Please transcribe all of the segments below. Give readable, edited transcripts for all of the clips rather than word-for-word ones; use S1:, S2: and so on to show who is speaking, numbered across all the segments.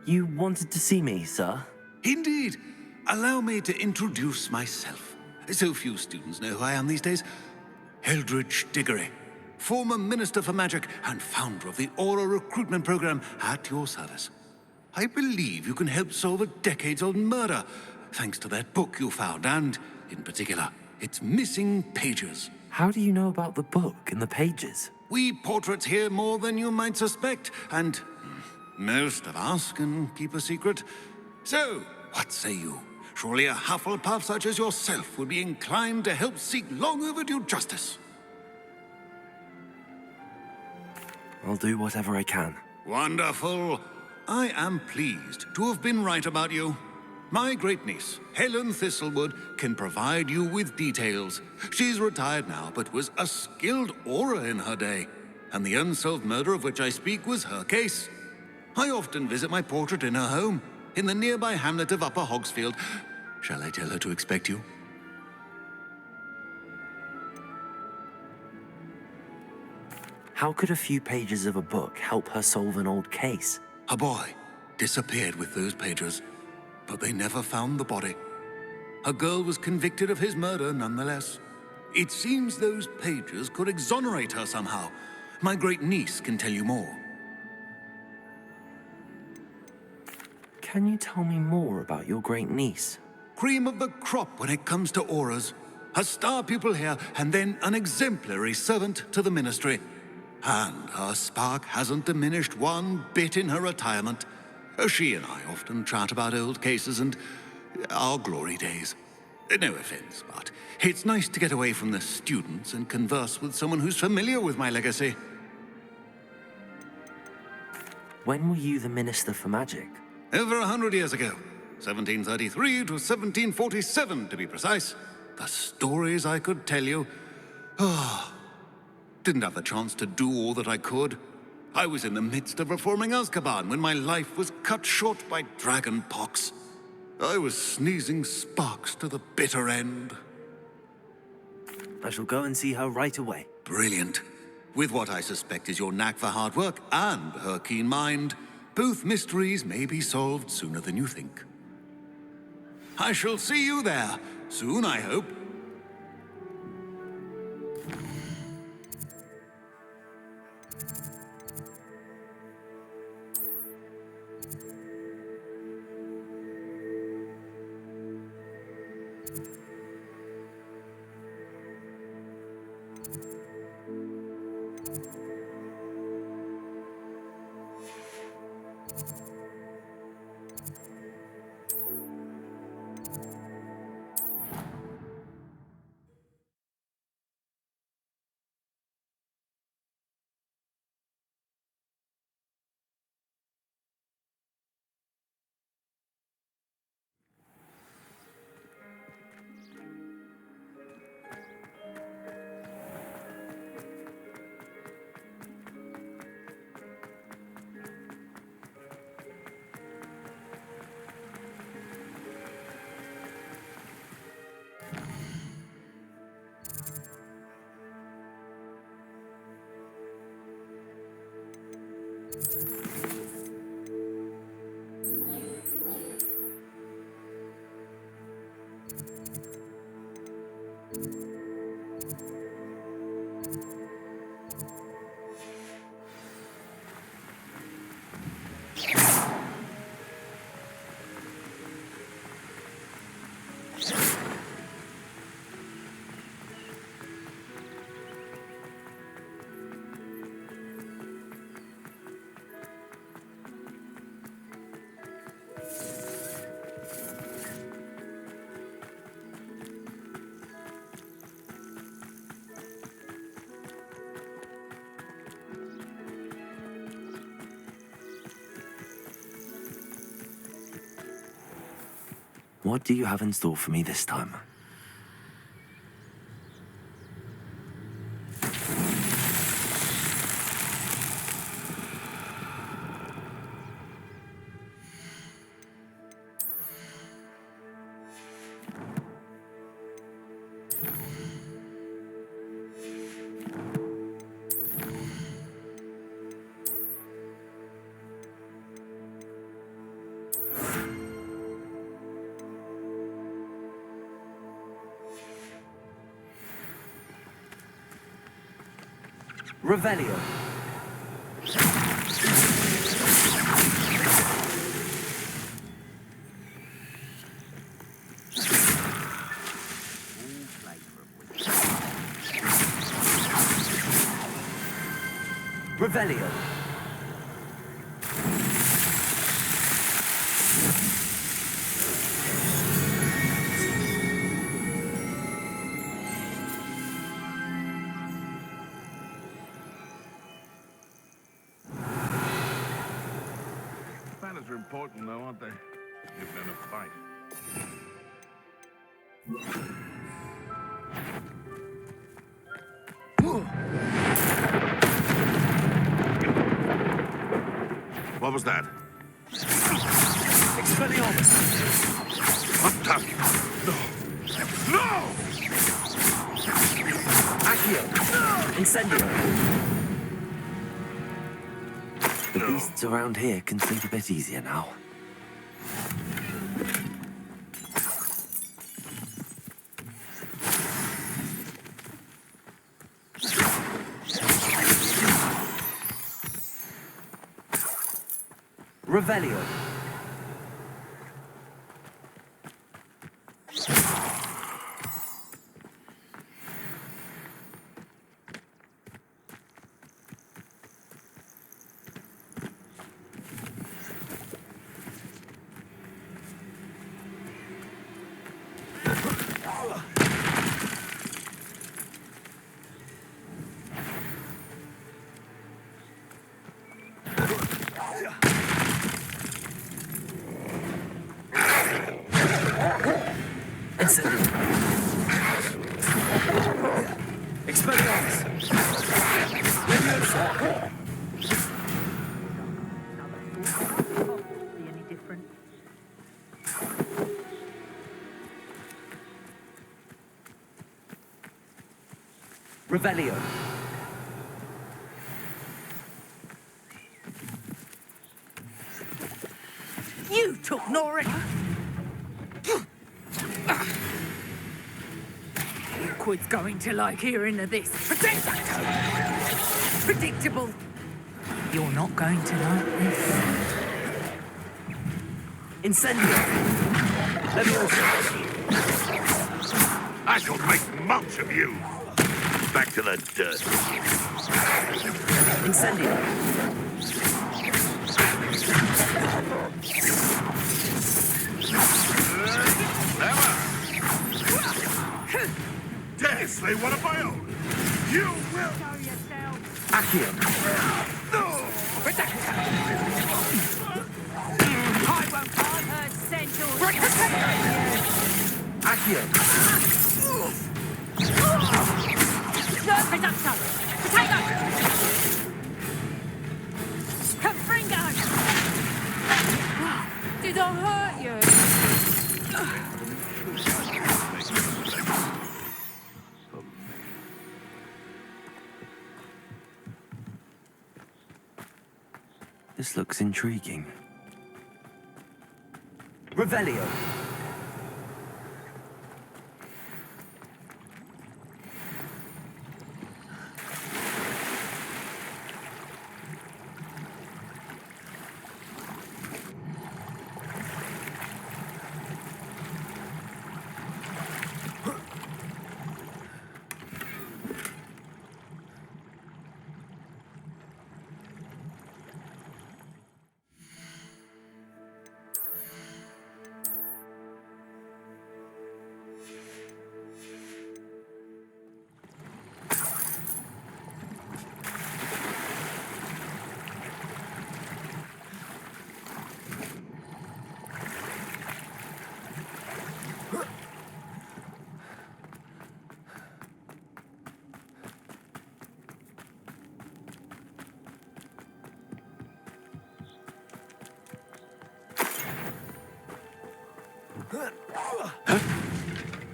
S1: You wanted to see me, sir?
S2: Indeed. Allow me to introduce myself. So few students know who I am these days. Eldridge Diggory, former Minister for Magic and founder of the Aura Recruitment Program, at your service. I believe you can help solve a decades-old murder, thanks to that book you found, and, in particular, its missing pages.
S1: How do you know about the book and the pages?
S2: We portraits hear more than you might suspect, and most of us can keep a secret. So, what say you? Surely a Hufflepuff such as yourself would be inclined to help seek long-overdue justice.
S1: I'll do whatever I can.
S2: Wonderful. I am pleased to have been right about you. My great-niece, Helen Thistlewood, can provide you with details. She's retired now, but was a skilled aura in her day. And the unsolved murder of which I speak was her case. I often visit my portrait in her home, in the nearby hamlet of Upper Hogsfield. Shall I tell her to expect you?
S1: How could a few pages of a book help her solve an old case?
S2: A boy disappeared with those pages, but they never found the body. A girl was convicted of his murder nonetheless. It seems those pages could exonerate her somehow. My great-niece can tell you more.
S1: Can you tell me more about your great-niece?
S2: Cream of the crop when it comes to auras. A star pupil here, and then an exemplary servant to the ministry. And her spark hasn't diminished one bit in her retirement. She and I often chat about old cases and our glory days. No offense, but it's nice to get away from the students and converse with someone who's familiar with my legacy.
S1: When were you the Minister for Magic?
S2: Over 100 years ago. 1733 to 1747, to be precise. The stories I could tell you. Didn't have the chance to do all that I could. I was in the midst of reforming Azkaban when my life was cut short by dragon pox. I was sneezing sparks to the bitter end.
S1: I shall go and see her right away.
S2: Brilliant. With what I suspect is your knack for hard work and her keen mind, both mysteries may be solved sooner than you think. I shall see you there, soon I hope.
S1: What do you have in store for me this time? Revelio. Revelio.
S3: Banners are important, though, aren't they? If they're in a fight. What was that?
S1: Expelliarmus.
S3: Octavio! No! No!
S1: Accio. Incendio. The beasts around here can sleep a bit easier now. Revelio. Expelliarmus. Leviosa.
S4: Any different?
S1: Revelio.
S4: You took Nora. Quid's going to like hearing of this. Predictable. You're not going to like this.
S1: Incendio. Leviosa.
S3: I shall make much of you! Back to the dirt.
S1: Incendio.
S3: Dare slay one of my own! You will!
S4: Show yourself.
S1: Accio.
S4: I won't harm her central.
S1: Accio.
S4: Nerve reductor. Potato. Confringo. Did I hurt you?
S1: This looks intriguing. Revelio.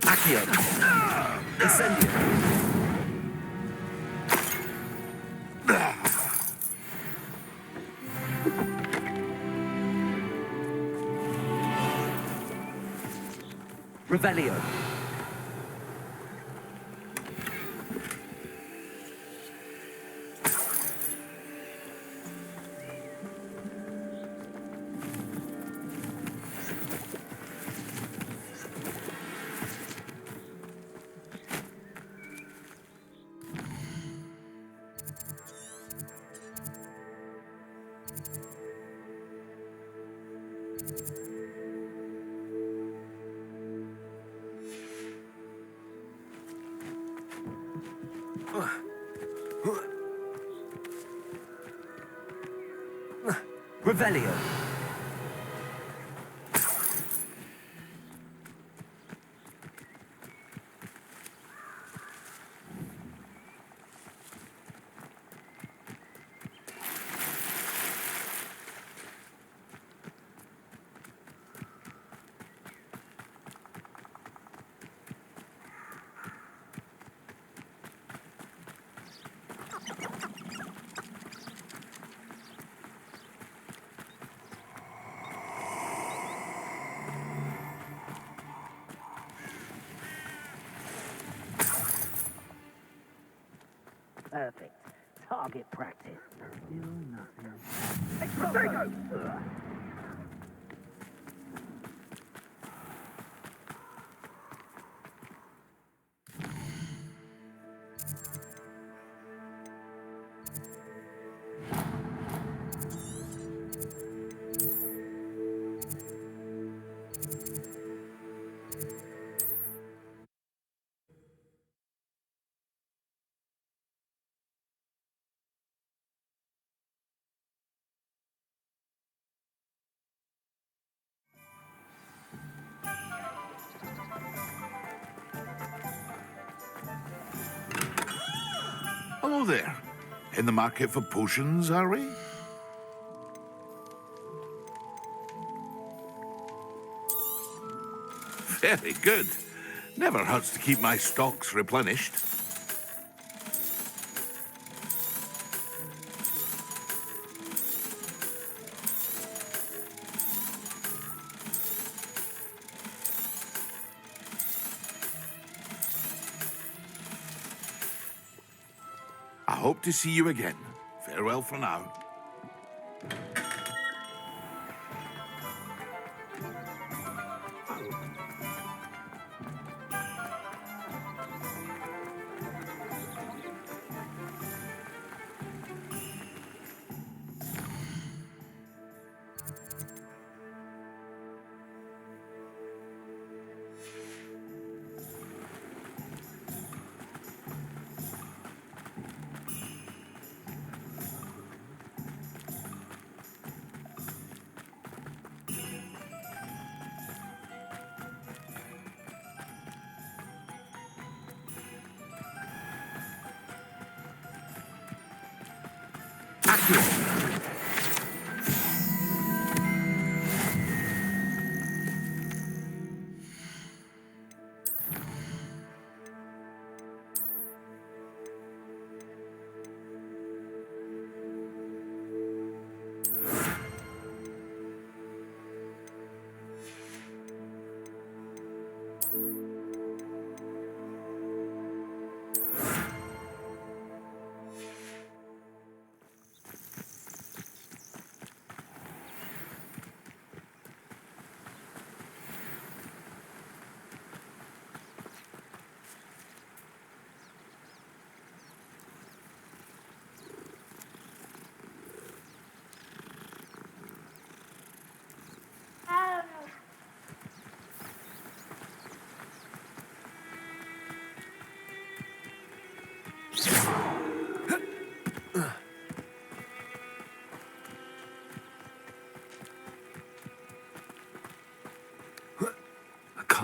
S1: Accio. Incendio. Revelio. Revelio.
S5: Perfect. Target practice. Still nothing.
S3: Hello there. In the market for potions, are we? Very good. Never hurts to keep my stocks replenished. I hope to see you again. Farewell for now.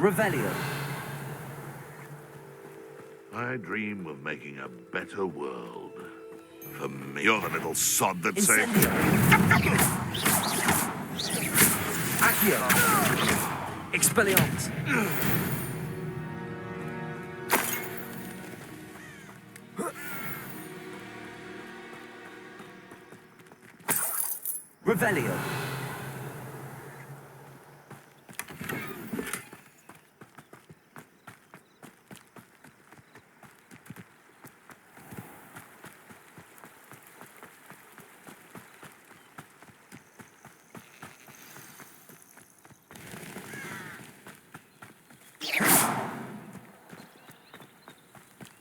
S1: Revelio.
S3: I dream of making a better world. For me, you're the little sod that saved...
S1: Incendio. Accio. Expelliarmus. Revelio.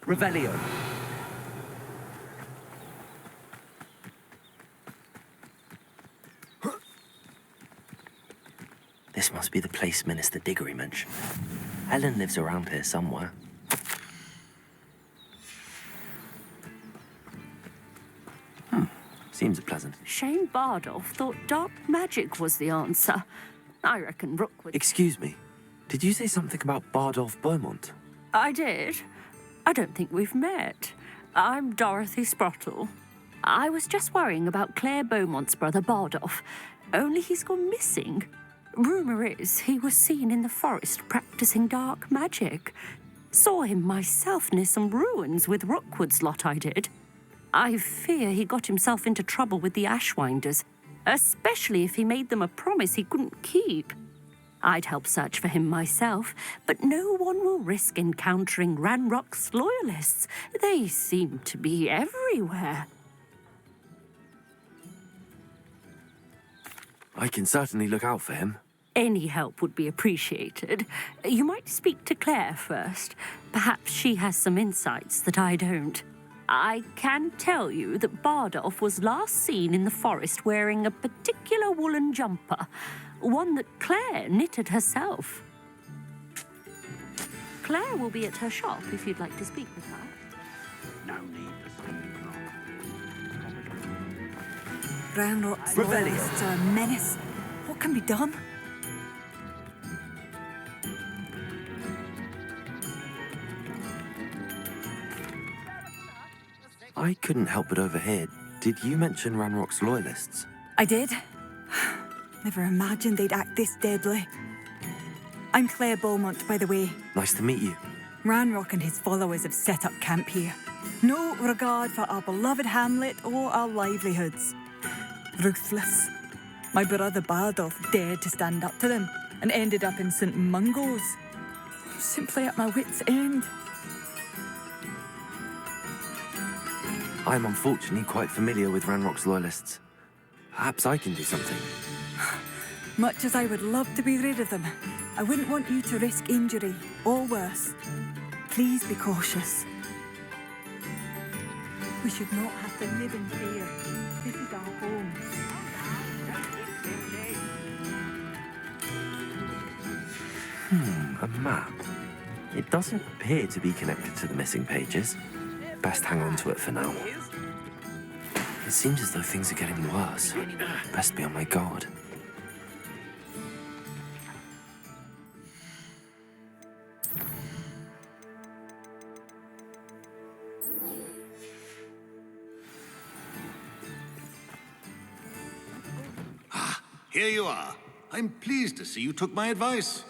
S1: Revelio. This must be the place Minister Diggory mentioned. Helen lives around here somewhere. Seems pleasant.
S6: Shane Bardolph thought dark magic was the answer. I reckon Rook would...
S1: Excuse me. Did you say something about Bardolph Beaumont?
S6: I did. I don't think we've met. I'm Dorothy Sprottle. I was just worrying about Claire Beaumont's brother Bardolph, only he's gone missing. Rumour is he was seen in the forest practicing dark magic. Saw him myself near some ruins with Rookwood's lot I did. I fear he got himself into trouble with the Ashwinders, especially if he made them a promise he couldn't keep. I'd help search for him myself, but no one will risk encountering Ranrock's loyalists. They seem to be everywhere.
S1: I can certainly look out for him.
S6: Any help would be appreciated. You might speak to Claire first. Perhaps she has some insights that I don't. I can tell you that Bardolph was last seen in the forest wearing a particular woolen jumper, one that Claire knitted herself. Claire will be at her shop if you'd like to speak with her.
S3: No need for something.
S7: Ranrock's loyalists are a menace. What can be done?
S1: I couldn't help but overhear. Did you mention Ranrock's loyalists?
S7: I did. Never imagined they'd act this deadly. I'm Claire Beaumont, by the way.
S1: Nice to meet you.
S7: Ranrock and his followers have set up camp here. No regard for our beloved hamlet or our livelihoods. Ruthless. My brother Bardolph dared to stand up to them and ended up in St. Mungo's. Simply at my wit's end.
S1: I'm unfortunately quite familiar with Ranrock's loyalists. Perhaps I can do something.
S7: Much as I would love to be rid of them, I wouldn't want you to risk injury or worse. Please be cautious. We should not have to live in fear. This is our home.
S1: A map. It doesn't appear to be connected to the missing pages. Best hang on to it for now. It seems as though things are getting worse. Best be on my guard.
S2: Here you are. I'm pleased to see you took my advice.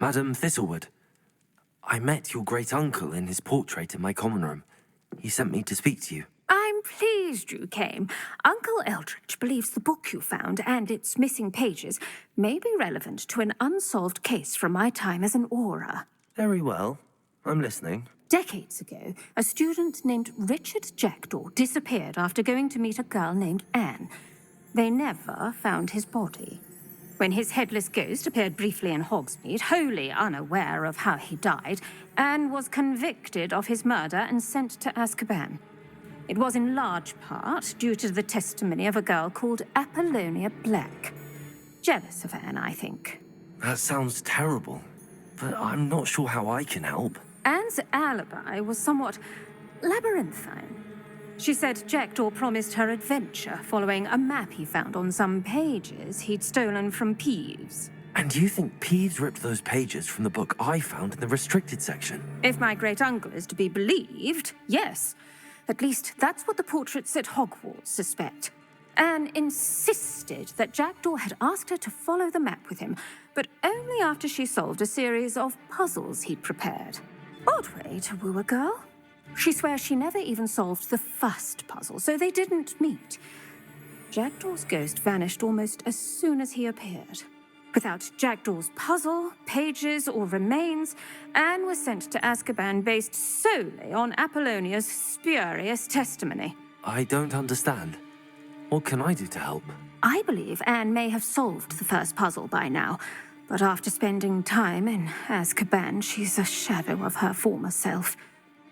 S1: Madam Thistlewood, I met your great-uncle in his portrait in my common room. He sent me to speak to you.
S6: I'm pleased you came. Uncle Eldridge believes the book you found and its missing pages may be relevant to an unsolved case from my time as an aura.
S1: Very well. I'm listening.
S6: Decades ago, a student named Richard Jackdaw disappeared after going to meet a girl named Anne. They never found his body. When his headless ghost appeared briefly in Hogsmeade, wholly unaware of how he died, Anne was convicted of his murder and sent to Azkaban. It was in large part due to the testimony of a girl called Apollonia Black. Jealous of Anne, I think.
S1: That sounds terrible, but I'm not sure how I can help.
S6: Anne's alibi was somewhat labyrinthine. She said Jackdaw promised her adventure following a map he found on some pages he'd stolen from Peeves.
S1: And you think Peeves ripped those pages from the book I found in the restricted section?
S6: If my great-uncle is to be believed, yes. At least that's what the portraits at Hogwarts suspect. Anne insisted that Jackdaw had asked her to follow the map with him, but only after she solved a series of puzzles he'd prepared. Odd way to woo a girl. She swears she never even solved the first puzzle, so they didn't meet. Jackdaw's ghost vanished almost as soon as he appeared. Without Jackdaw's puzzle, pages, or remains, Anne was sent to Azkaban based solely on Apollonia's spurious testimony.
S1: I don't understand. What can I do to help?
S6: I believe Anne may have solved the first puzzle by now, but after spending time in Azkaban, she's a shadow of her former self.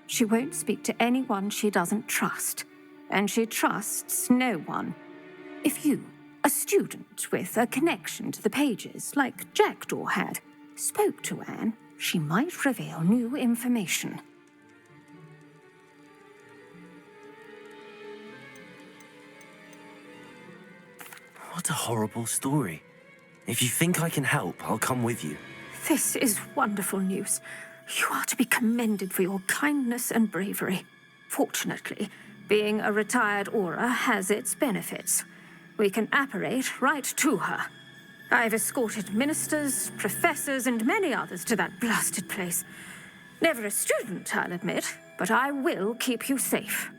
S6: She won't speak to anyone she doesn't trust. and she trusts no one. If you, a student with a connection to the pages, like Jackdaw had, spoke to Anne, she might reveal new information.
S1: What a horrible story. If you think I can help, I'll come with you.
S6: This is wonderful news. You are to be commended for your kindness and bravery. Fortunately, being a retired Auror has its benefits. We can apparate right to her. I've escorted ministers, professors, and many others to that blasted place. Never a student, I'll admit, but I will keep you safe.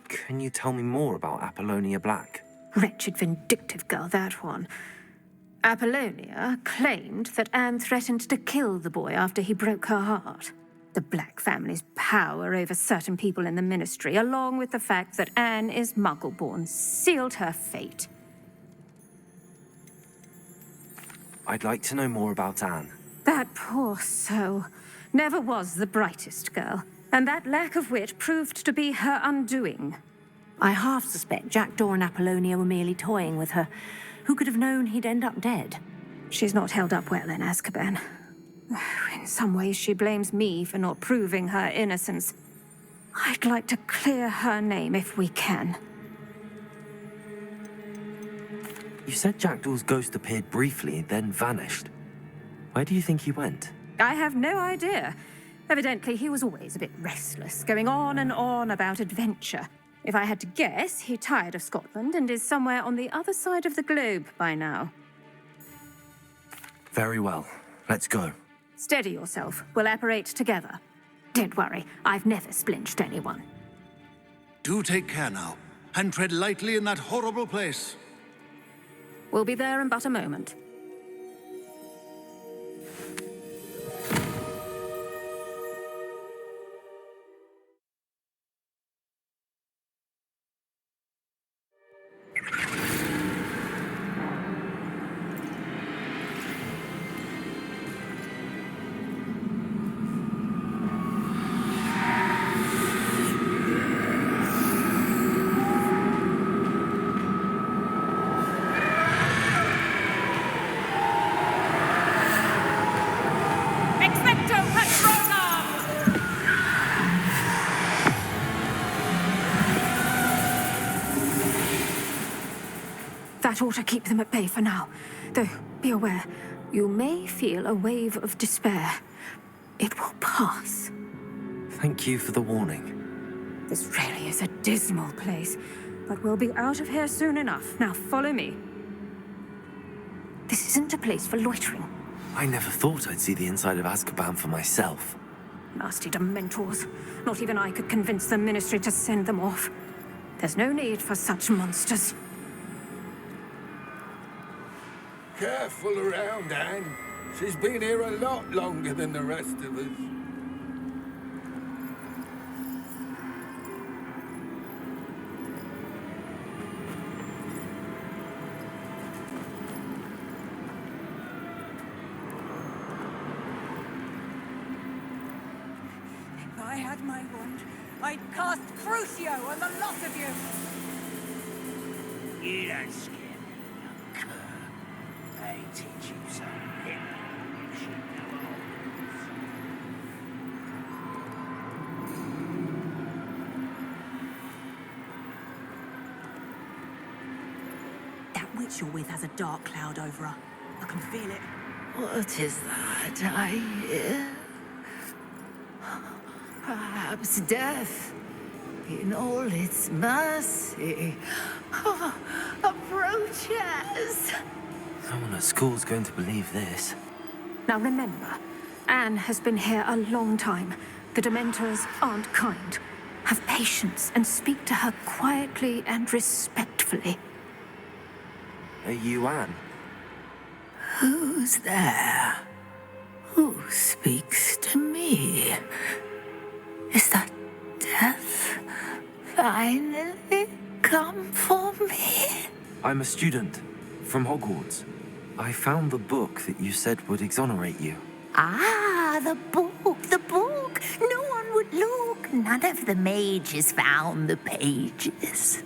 S1: Can you tell me more about Apollonia Black?
S6: Wretched, vindictive girl, that one. Apollonia claimed that Anne threatened to kill the boy after he broke her heart. The Black family's power over certain people in the ministry, along with the fact that Anne is Muggle-born, sealed her fate.
S1: I'd like to know more about Anne.
S6: That poor soul never was the brightest girl, and that lack of wit proved to be her undoing.
S8: I half suspect Jackdaw and Apollonia were merely toying with her. Who could have known he'd end up dead?
S6: She's not held up well in Azkaban. In some ways, she blames me for not proving her innocence. I'd like to clear her name if we can.
S1: You said Jackdaw's ghost appeared briefly, then vanished. Where do you think he went?
S6: I have no idea. Evidently, he was always a bit restless, going on and on about adventure. If I had to guess, he tired of Scotland and is somewhere on the other side of the globe by now.
S1: Very well. Let's go.
S6: Steady yourself. We'll apparate together. Don't worry, I've never splinched anyone.
S2: Do take care now, and tread lightly in that horrible place.
S6: We'll be there in but a moment. That ought to keep them at bay for now. Though, be aware, you may feel a wave of despair. It will pass.
S1: Thank you for the warning.
S6: This really is a dismal place, but we'll be out of here soon enough. Now follow me. This isn't a place for loitering.
S1: I never thought I'd see the inside of Azkaban for myself.
S6: Nasty Dementors. Not even I could convince the Ministry to send them off. There's no need for such monsters.
S9: Careful around, Anne. She's been here a lot longer than the rest of us.
S7: If I had my wand, I'd cast Crucio on the lot of you.
S5: You don't scare me, young cur. They teach you some little you should know.
S8: That witch you're with has a dark cloud over her. I can feel it.
S4: What is that I hear? Perhaps death, in all its mercy, approaches.
S1: No one at school's going to believe this.
S6: Now remember, Anne has been here a long time. The Dementors aren't kind. Have patience and speak to her quietly and respectfully.
S1: Are you Anne?
S4: Who's there? Who speaks to me? Is that death finally come for me?
S1: I'm a student from Hogwarts. I found the book that you said would exonerate you.
S4: Ah, the book, the book. No one would look.
S5: None of the mages found the pages.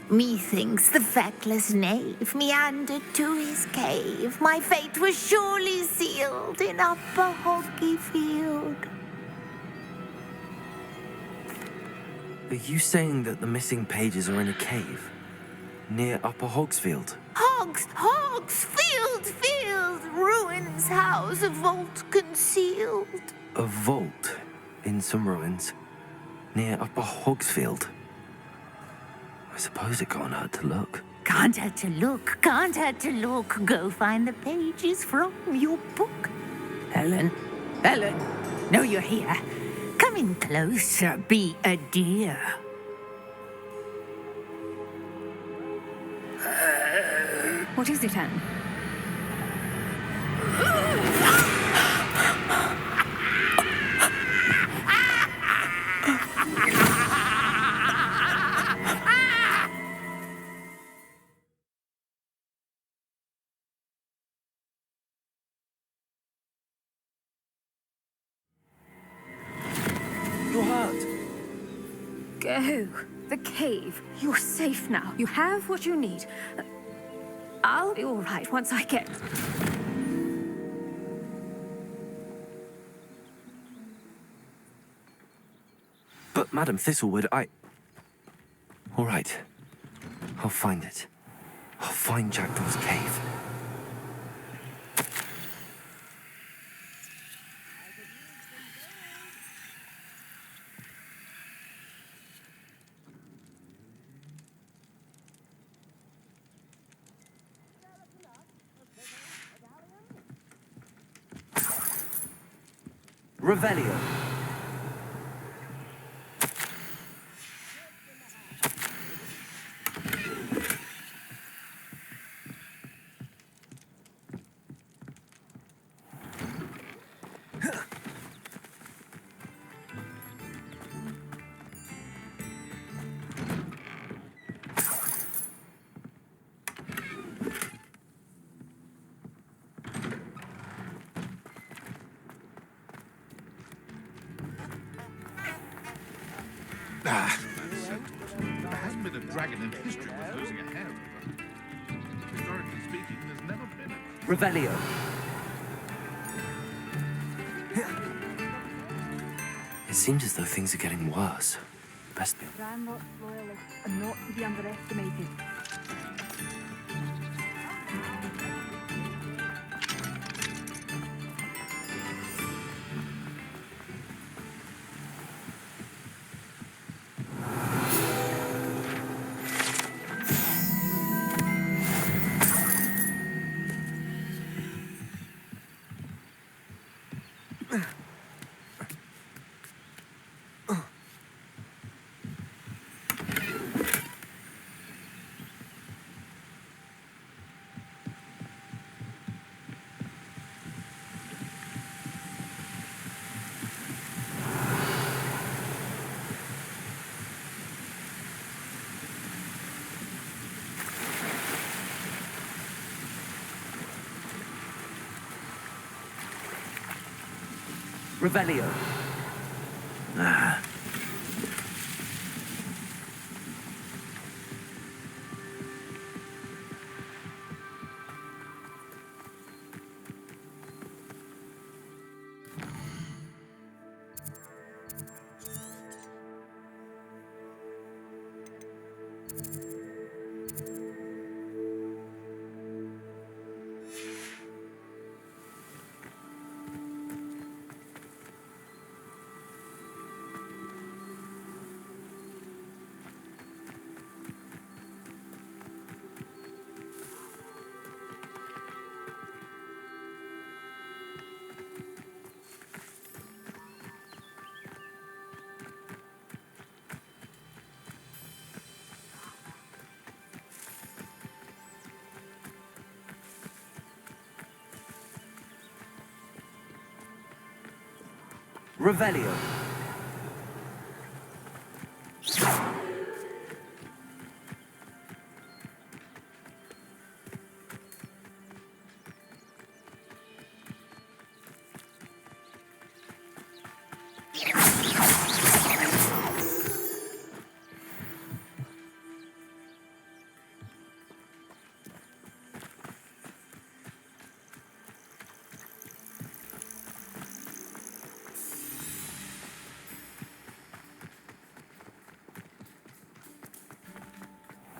S5: Methinks the feckless knave meandered to his cave. My fate was surely sealed in Upper Hoggyfield.
S1: Are you saying that the missing pages are in a cave? Near Upper Hogsfield?
S5: Field, ruins house, a vault concealed.
S1: A vault in some ruins? Near Upper Hogsfield? I suppose it can't hurt to look.
S5: Can't hurt to look. Go find the pages from your book. Ellen, no, you're here. Come in closer, be a dear.
S6: What is it, Anne?
S1: Your heart!
S6: Go. The cave. You're safe now. You have what you need. I'll be all right once I get...
S1: But, Madam Thistlewood, All right. I'll find it. I'll find Jackdaw's cave. Revelio.
S3: There hasn't been a dragon in history worth losing a hair over. Historically speaking, there's never been a...
S1: Revelio. It seems as though things are getting worse. Best be...
S7: Ranlock's loyalists are not to be underestimated.
S1: Revelio. Revelio.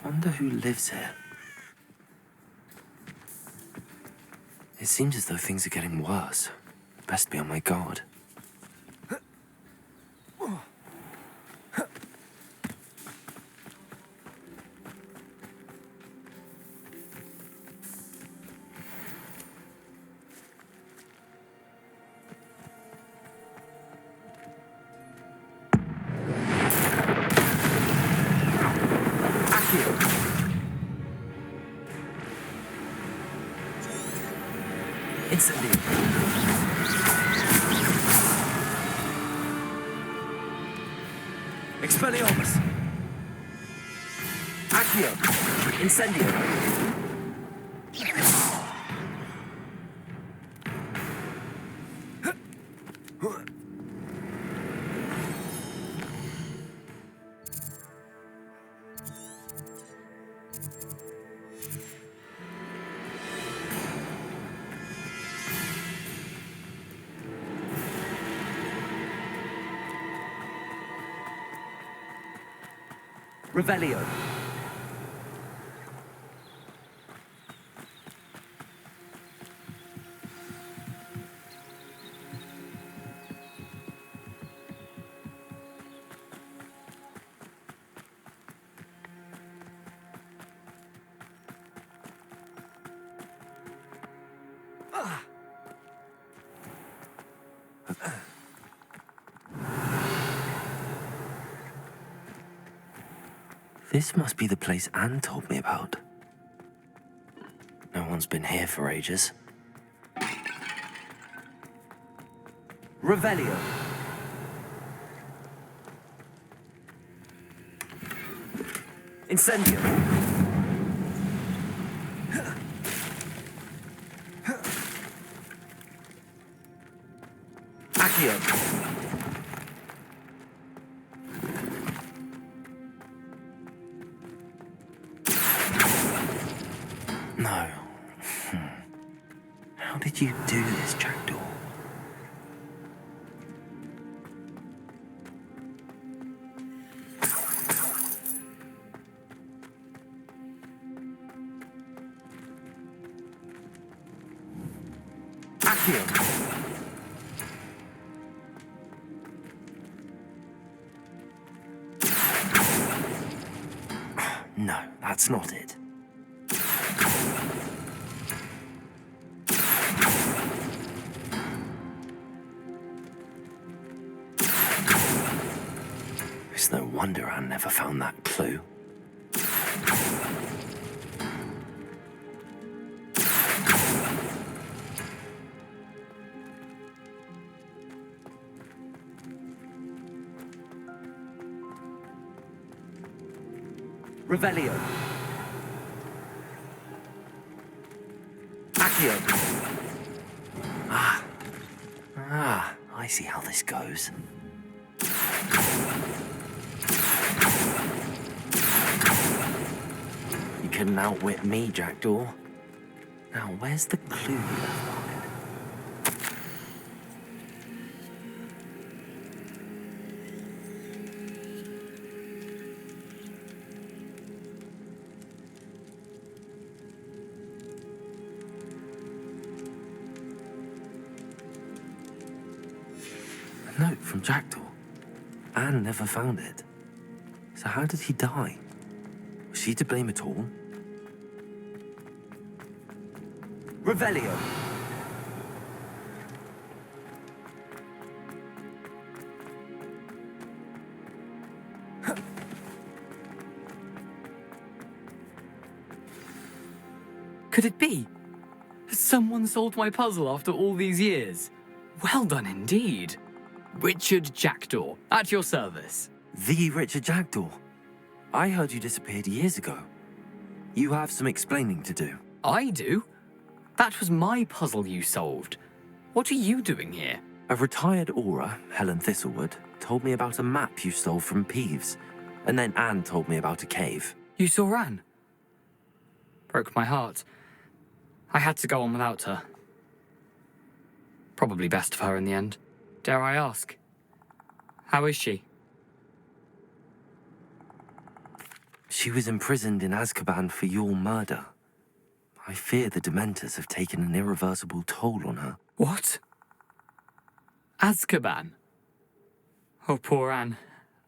S1: Wonder who lives here. It seems as though things are getting worse. Best be on my guard. Incendio. Expelliarmus. Accio. Incendio. Revelio. This must be the place Anne told me about. No one's been here for ages. Revelio. Incendio. Accio. No. How did you do this, Jackdaw? Accio. No, that's not it. It's no wonder Anne never found that clue. Revelio. Accio. I see how this goes. You couldn't outwit me, Jackdaw. Now, where's the clue you left behind? A note from Jackdaw. Anne never found it. So how did he die? Was she to blame at all? Revelio.
S10: Could it be? Has someone solved my puzzle after all these years? Well done indeed. Richard Jackdaw, at your service.
S1: The Richard Jackdaw. I heard you disappeared years ago. You have some explaining to do.
S10: I do? That was my puzzle you solved. What are you doing here?
S1: A retired aura, Helen Thistlewood, told me about a map you stole from Peeves. And then Anne told me about a cave.
S10: You saw Anne? Broke my heart. I had to go on without her. Probably best for her in the end. Dare I ask? How is she?
S1: She was imprisoned in Azkaban for your murder. I fear the Dementors have taken an irreversible toll on her.
S10: What? Azkaban? Oh, poor Anne.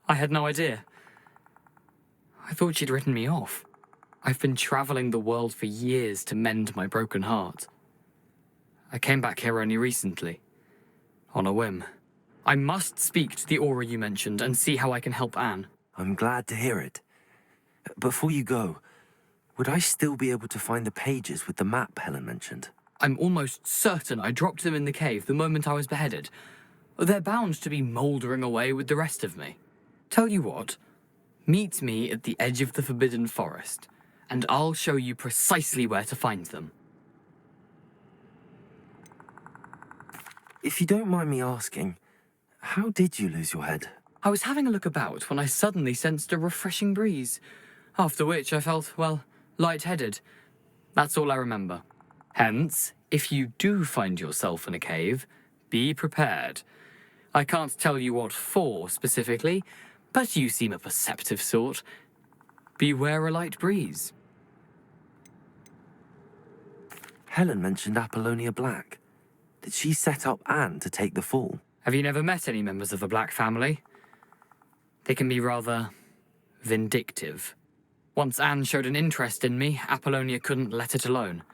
S10: I had no idea. I thought she'd written me off. I've been travelling the world for years to mend my broken heart. I came back here only recently, on a whim. I must speak to the aura you mentioned and see how I can help Anne.
S1: I'm glad to hear it. Before you go, would I still be able to find the pages with the map Helen mentioned?
S10: I'm almost certain I dropped them in the cave the moment I was beheaded. They're bound to be mouldering away with the rest of me. Tell you what, meet me at the edge of the Forbidden Forest, and I'll show you precisely where to find them.
S1: If you don't mind me asking, how did you lose your head?
S10: I was having a look about when I suddenly sensed a refreshing breeze, after which I felt, well, lightheaded. That's all I remember. Hence, if you do find yourself in a cave, be prepared. I can't tell you what for specifically, but you seem a perceptive sort. Beware a light breeze.
S1: Helen mentioned Apollonia Black. Did she set up Anne to take the fall?
S10: Have you never met any members of the Black family? They can be rather vindictive. Once Anne showed an interest in me, Apollonia couldn't let it alone.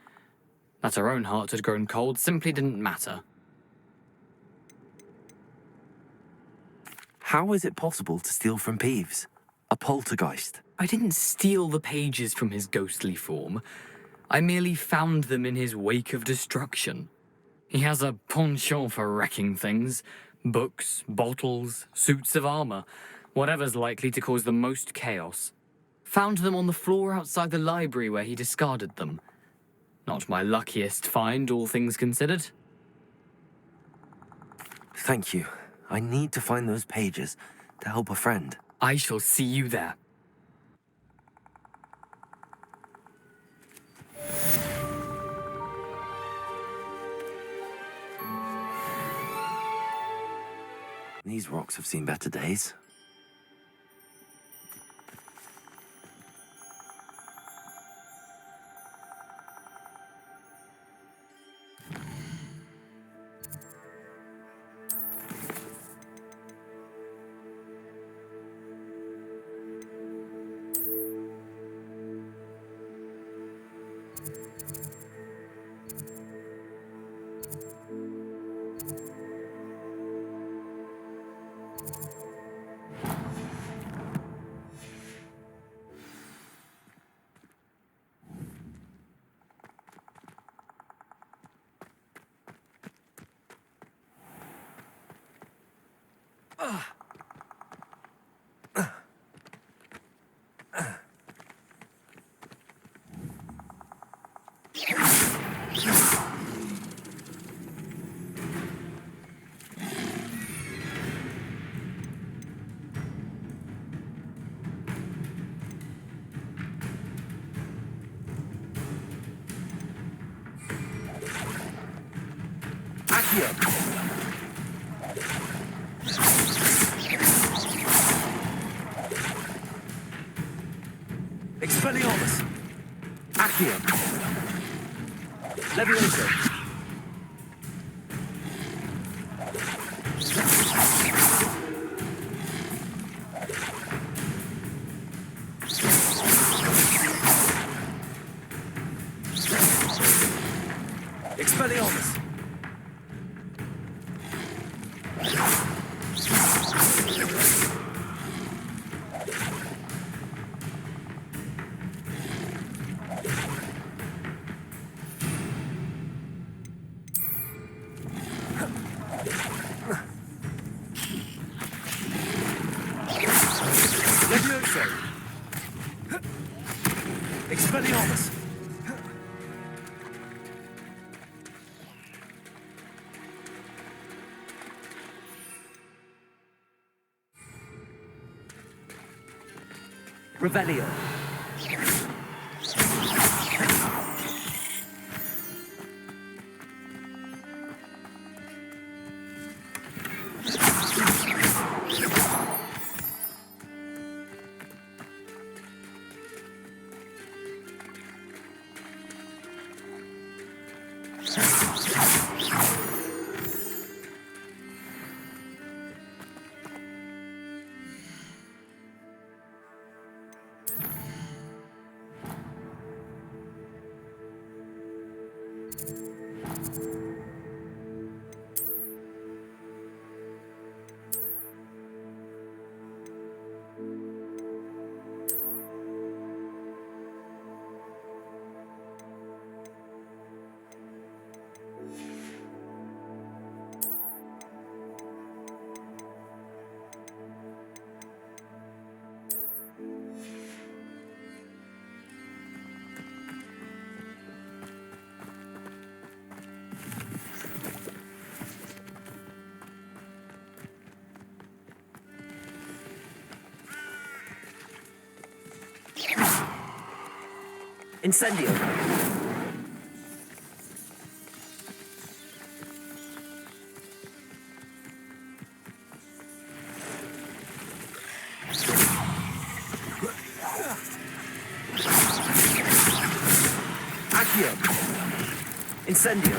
S10: That her own heart had grown cold simply didn't matter.
S1: How is it possible to steal from Peeves? A poltergeist?
S10: I didn't steal the pages from his ghostly form. I merely found them in his wake of destruction. He has a penchant for wrecking things. Books, bottles, suits of armor, whatever's likely to cause the most chaos. Found them on the floor outside the library where he discarded them. Not my luckiest find, all things considered.
S1: Thank you. I need to find those pages to help a friend.
S10: I shall see you there.
S1: These rocks have seen better days. Expelliarmus! Accio! Levioso! Expelliarmus! Levioso! Expelliarmus! Revelio. Incendio. Accio. Incendio.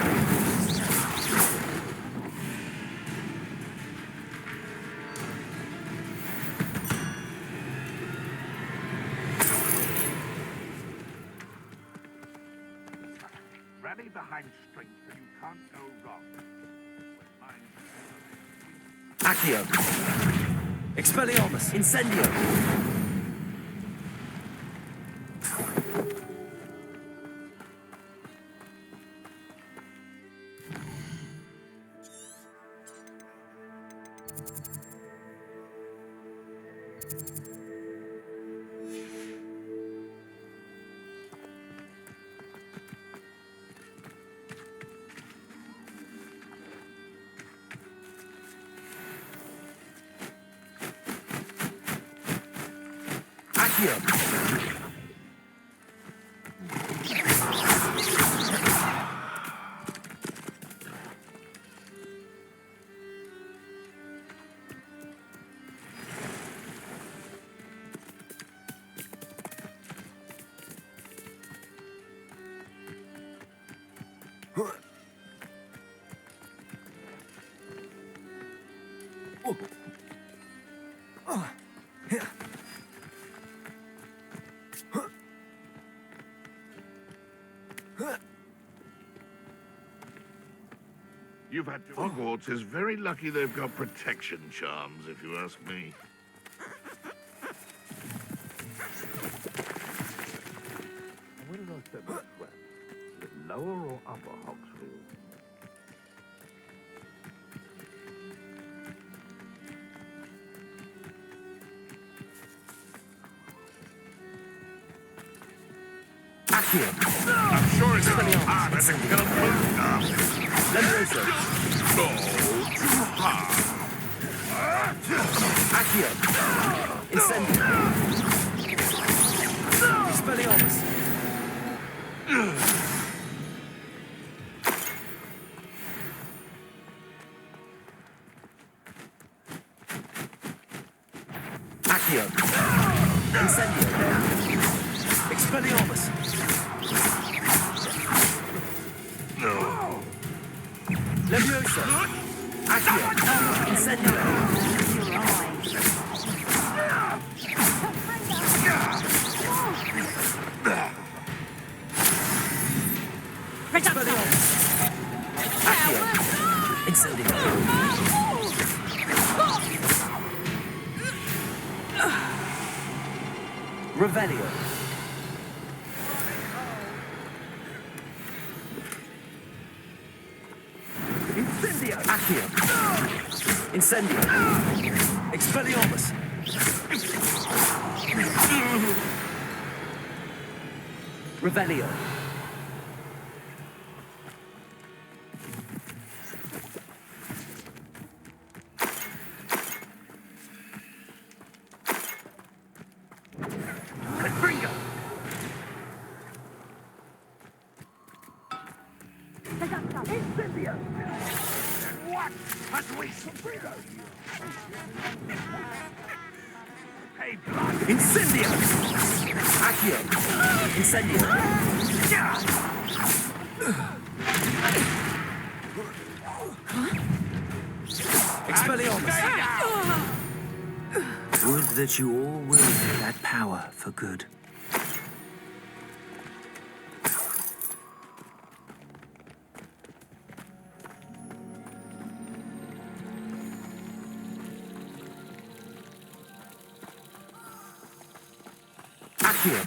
S3: Rally behind strength and you can't go wrong.
S1: Accio. Expelliarmus. Incendio. Accio.
S3: You've had to... Hogwarts is very lucky they've got protection charms, if you ask me. Where did I set my trap? Is it lower or upper Hogsfield?
S1: Accio.
S3: I'm sure it's really hard as it can move up.
S1: Levioso.
S3: No, too hard.
S1: Accio. Incendio. Expelliarmus. Accio. Incendio. Expelliarmus.
S3: No.
S1: Levioso. Accio. Incendio. Expelliarmus. Accio. Incendio. Revelio. Incendio. Accio. Incendio. Expelliarmus. Revelio.
S3: What? As we... Hey, blood!
S1: Incendio. Accio. Incendio. Expelliarmus. Would that you all wielded that power for good. Accio.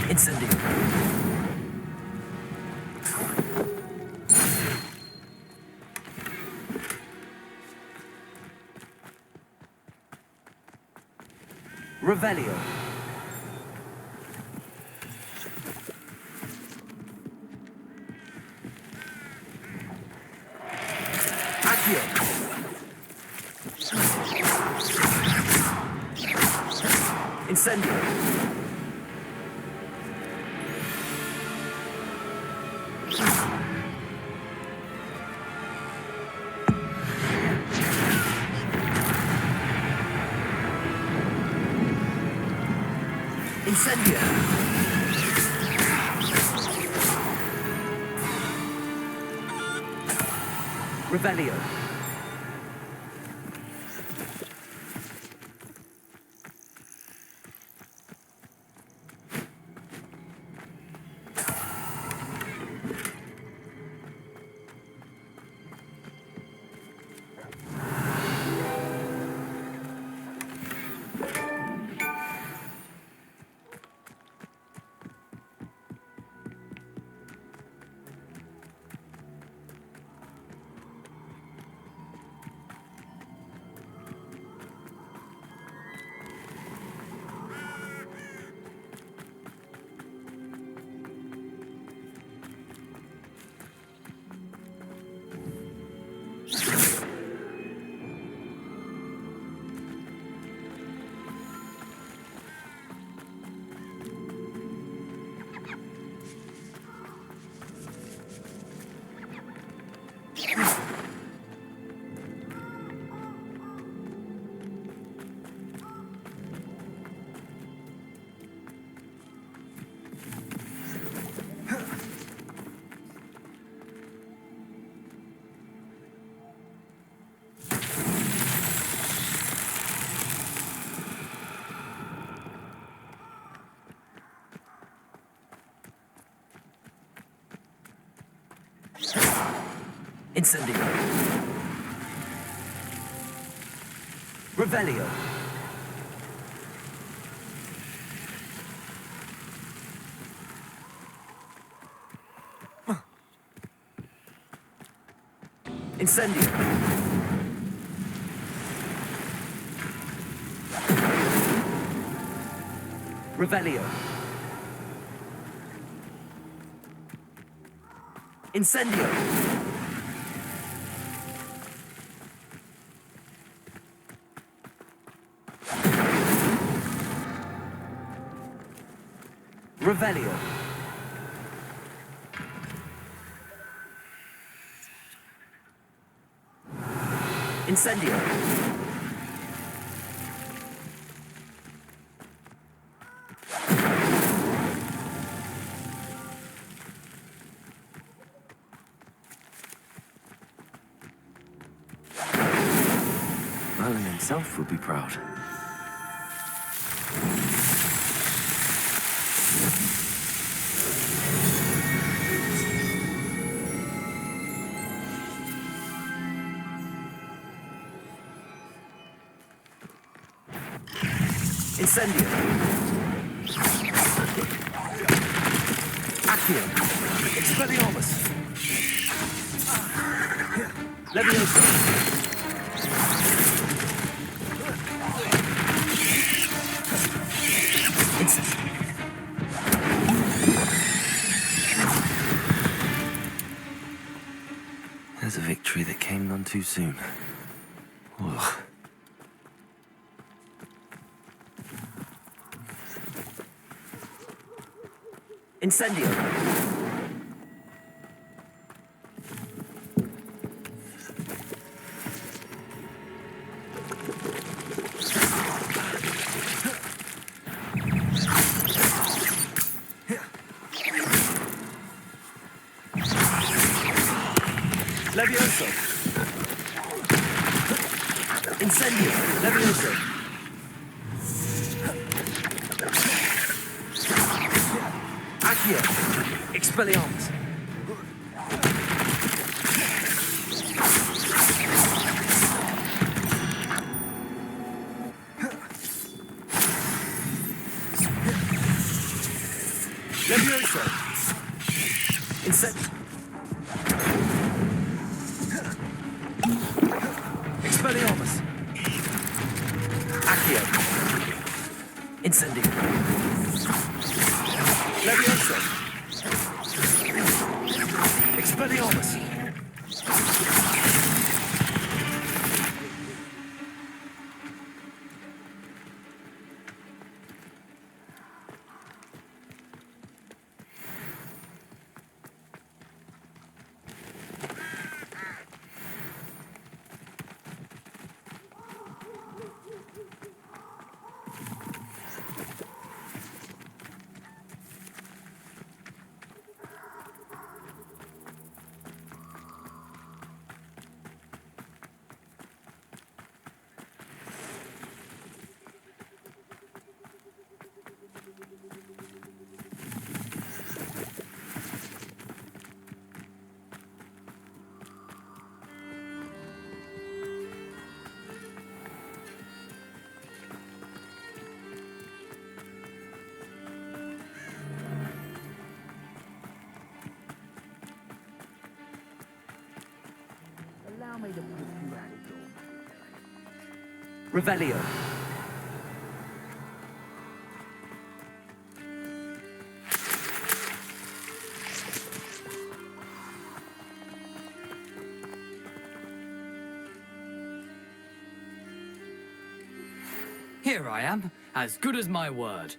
S1: Incendio. Revelio. Incendio. Incendio. Revelio. Incendio. Revelio. Incendio. Revelio. Incendio. Revelio. Incendio. Merlin himself would be proud. Incendio. Accio. Expelliarmus. Leviosa. There's a victory that came none too soon. Ugh. Incendio. Levioso. Incendio. Levioso. Accio. Expelliarmus. Levioso. Incendio. Expelliarmus. Accio. Incendio. Levioso. Expelliarmus. Revelio.
S10: Here I am, as good as my word.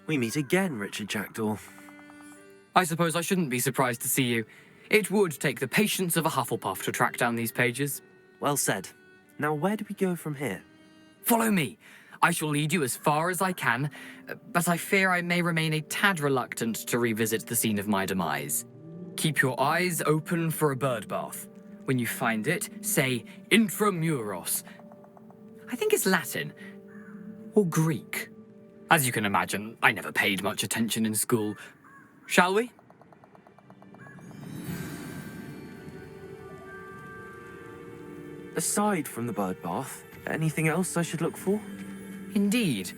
S1: We meet again, Richard Jackdaw.
S10: I suppose I shouldn't be surprised to see you. It would take the patience of a Hufflepuff to track down these pages.
S1: Well said. Now, where do we go from here?
S10: Follow me. I shall lead you as far as I can, but I fear I may remain a tad reluctant to revisit the scene of my demise. Keep your eyes open for a bird bath. When you find it, say intramuros. I think it's Latin. Or Greek. As you can imagine, I never paid much attention in school. Shall we?
S1: Aside from the bird bath, anything else I should look for?
S10: Indeed.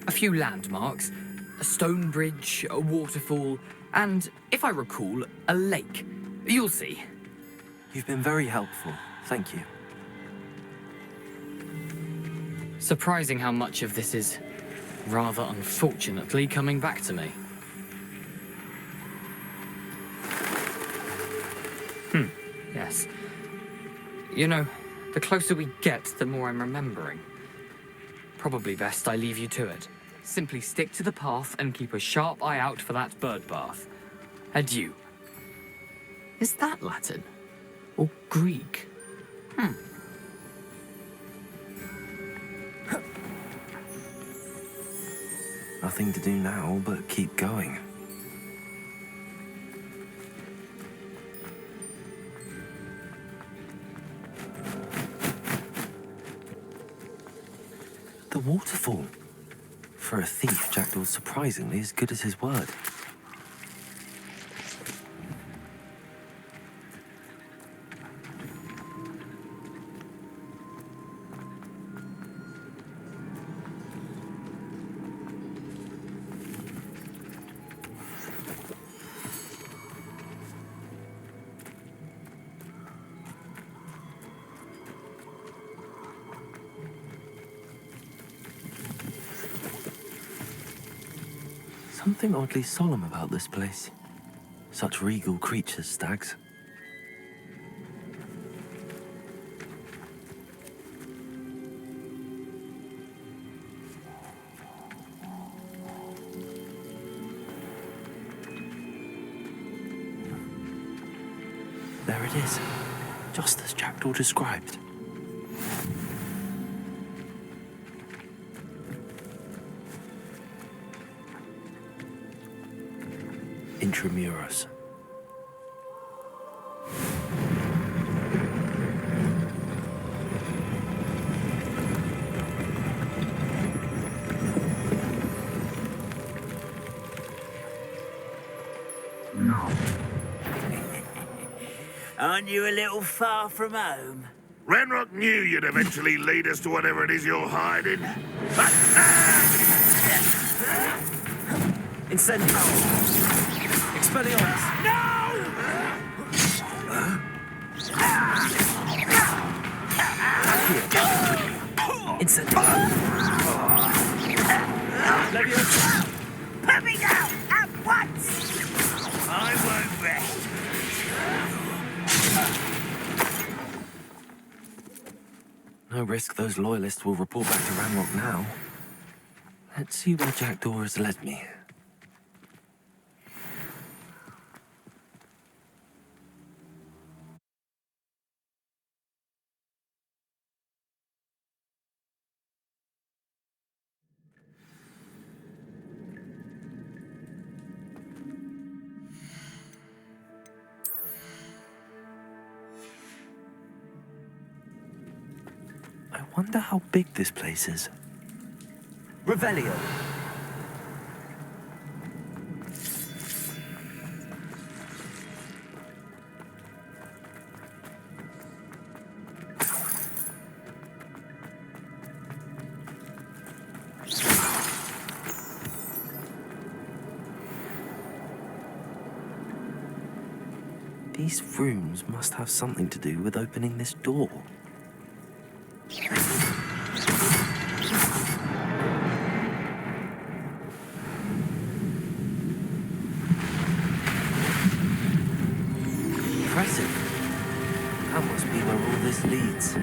S10: A few landmarks, a stone bridge, a waterfall, and, if I recall, a lake. You'll see.
S1: You've been very helpful. Thank you.
S10: Surprising how much of this is, rather unfortunately, coming back to me. Yes. You know, the closer we get, the more I'm remembering. Probably best I leave you to it. Simply stick to the path and keep a sharp eye out for that bird bath. Adieu. Is that Latin? Or Greek?
S1: Nothing to do now but keep going. The waterfall. For a thief, Jackdaw's surprisingly as good as his word. Something oddly solemn about this place. Such regal creatures, stags. There it is, just as Jackdaw described. Intramuros.
S11: Aren't you a little far from home?
S3: Renrock knew you'd eventually lead us to whatever it is you're hiding.
S1: Incendio! Expelliarmus! No! Incendio! Leviosa!
S11: Put me down at once! I won't rest.
S1: No risk those loyalists will report back to Ranrock now. Let's see where Jackdaw has led me. wonder how big this place is.
S12: Revelio.
S1: These rooms must have something to do with opening this door. Impressive. That must be where all this leads.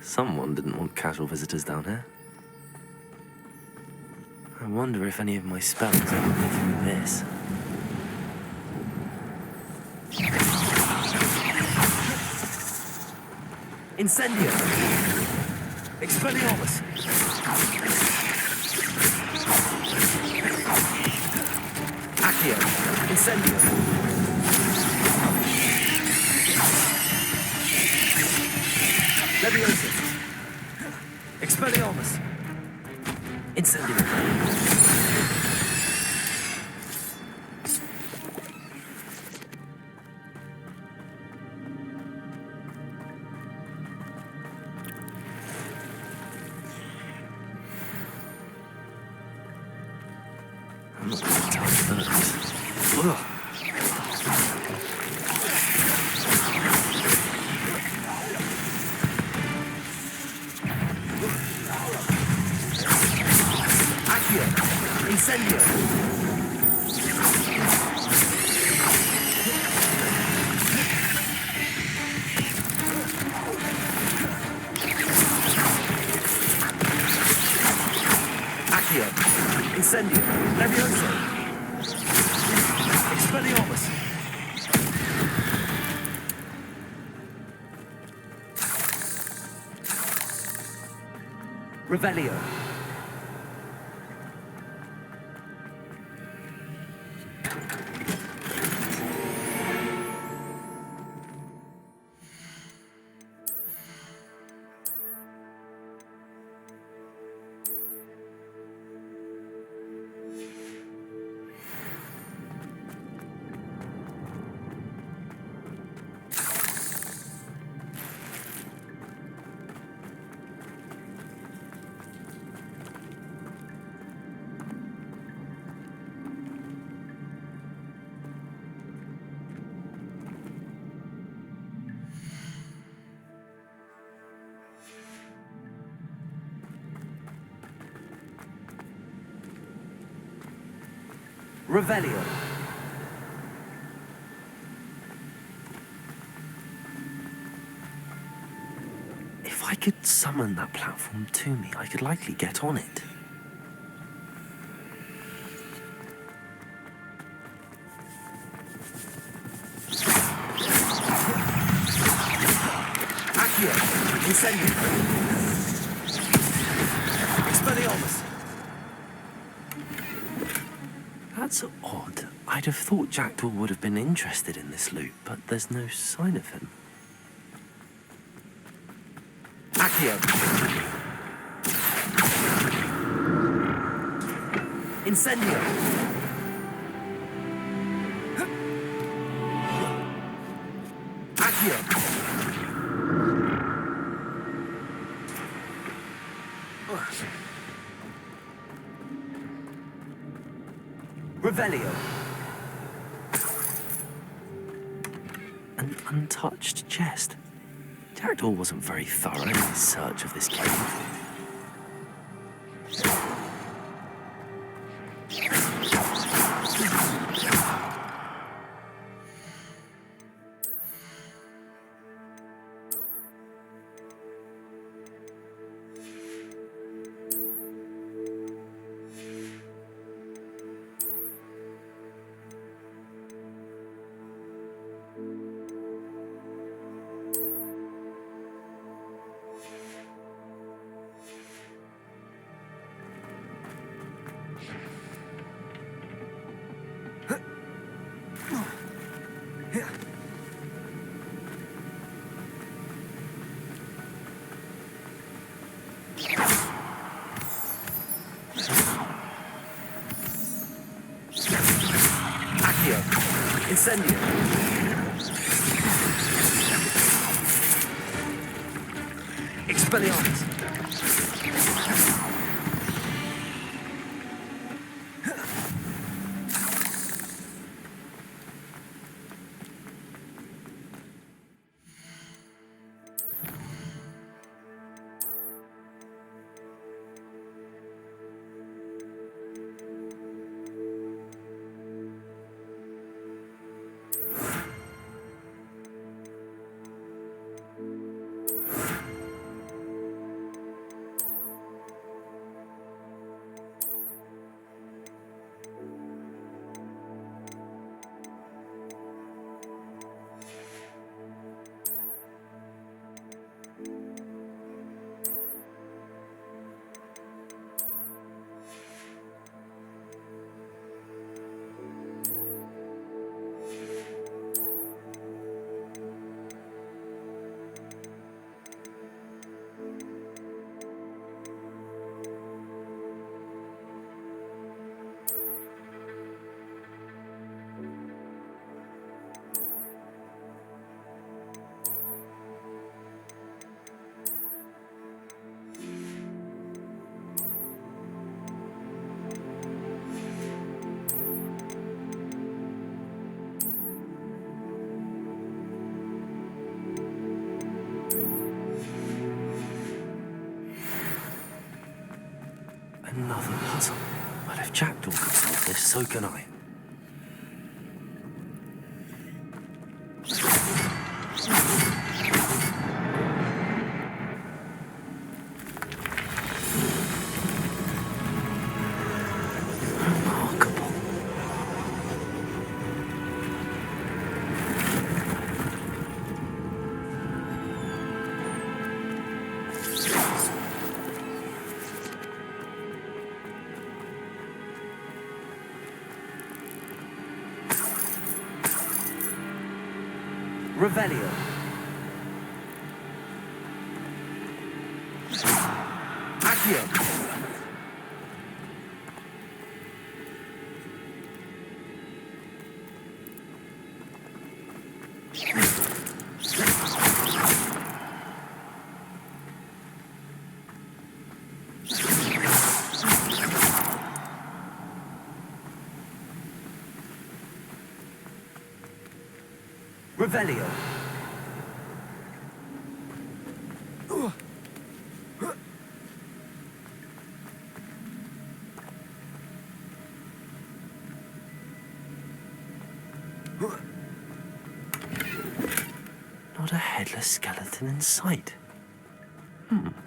S1: Someone didn't want casual visitors down here. I wonder if any of my spells are coming through this.
S12: Incendio. Expelliarmus. Accio. Incendio. Leviosa. Expelliarmus. Incendio.
S1: I'm not going to touch those. Ugh.
S12: Incendio. Accio. Incendio. Leviosa. Expelliarmus. Revelio. Revelio.
S1: If I could summon that platform to me, I could likely get on it.
S12: Accio. Incendio. Expelliarmus.
S1: That's odd. I'd have thought Jackdaw would have been interested in this loot, but there's no sign of him.
S12: Accio. Incendio. Accio. Revelio.
S1: An untouched chest. Jackdaw wasn't very thorough in his search of this cave.
S12: Accio. Incendio. Expelliarmus.
S1: Another puzzle. But if Jackdaw could solve this, so can I. Remarkable.
S12: Revelio. Accio. Revelio.
S1: Not a headless skeleton in sight.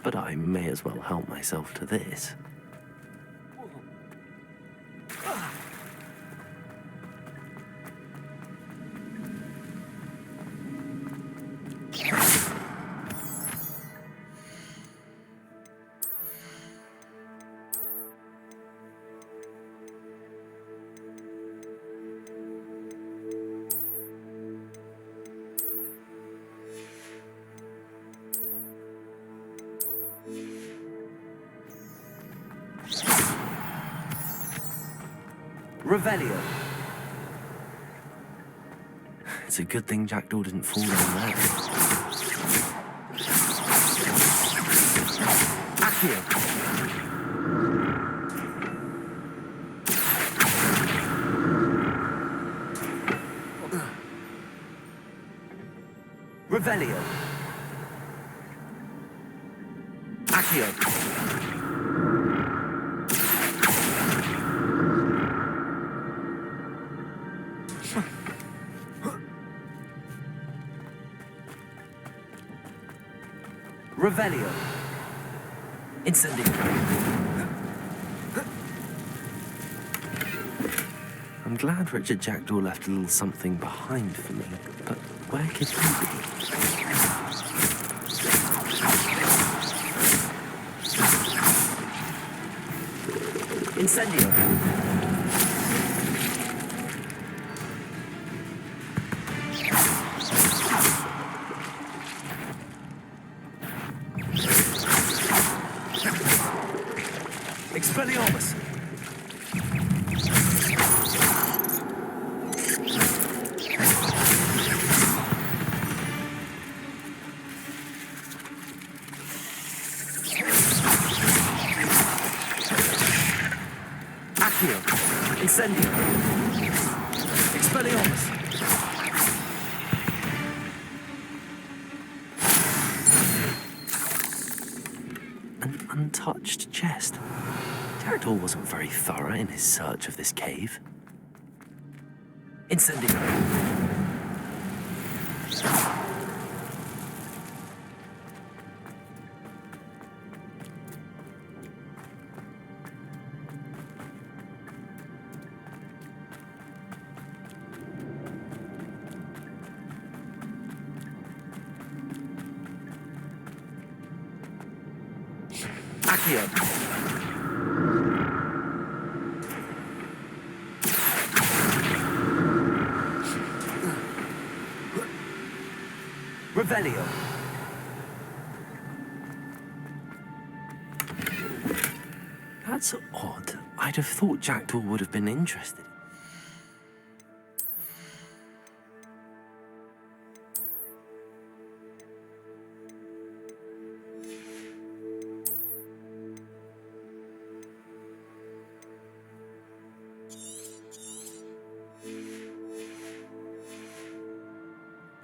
S1: But I may as well help myself to this.
S12: Revelio.
S1: It's a good thing Jackdaw didn't fall down there.
S12: Accio. Revelio. Accio. Revelio.
S1: Incendio. I'm glad Richard Jackdaw left a little something behind for me, but where could he be?
S12: Incendio. Incendio. Expelliarmus.
S1: An untouched chest. Jackdaw wasn't very thorough in his search of this cave.
S12: Incendio. Accio. Revelio.
S1: That's odd. I'd have thought Jackdaw would have been interested.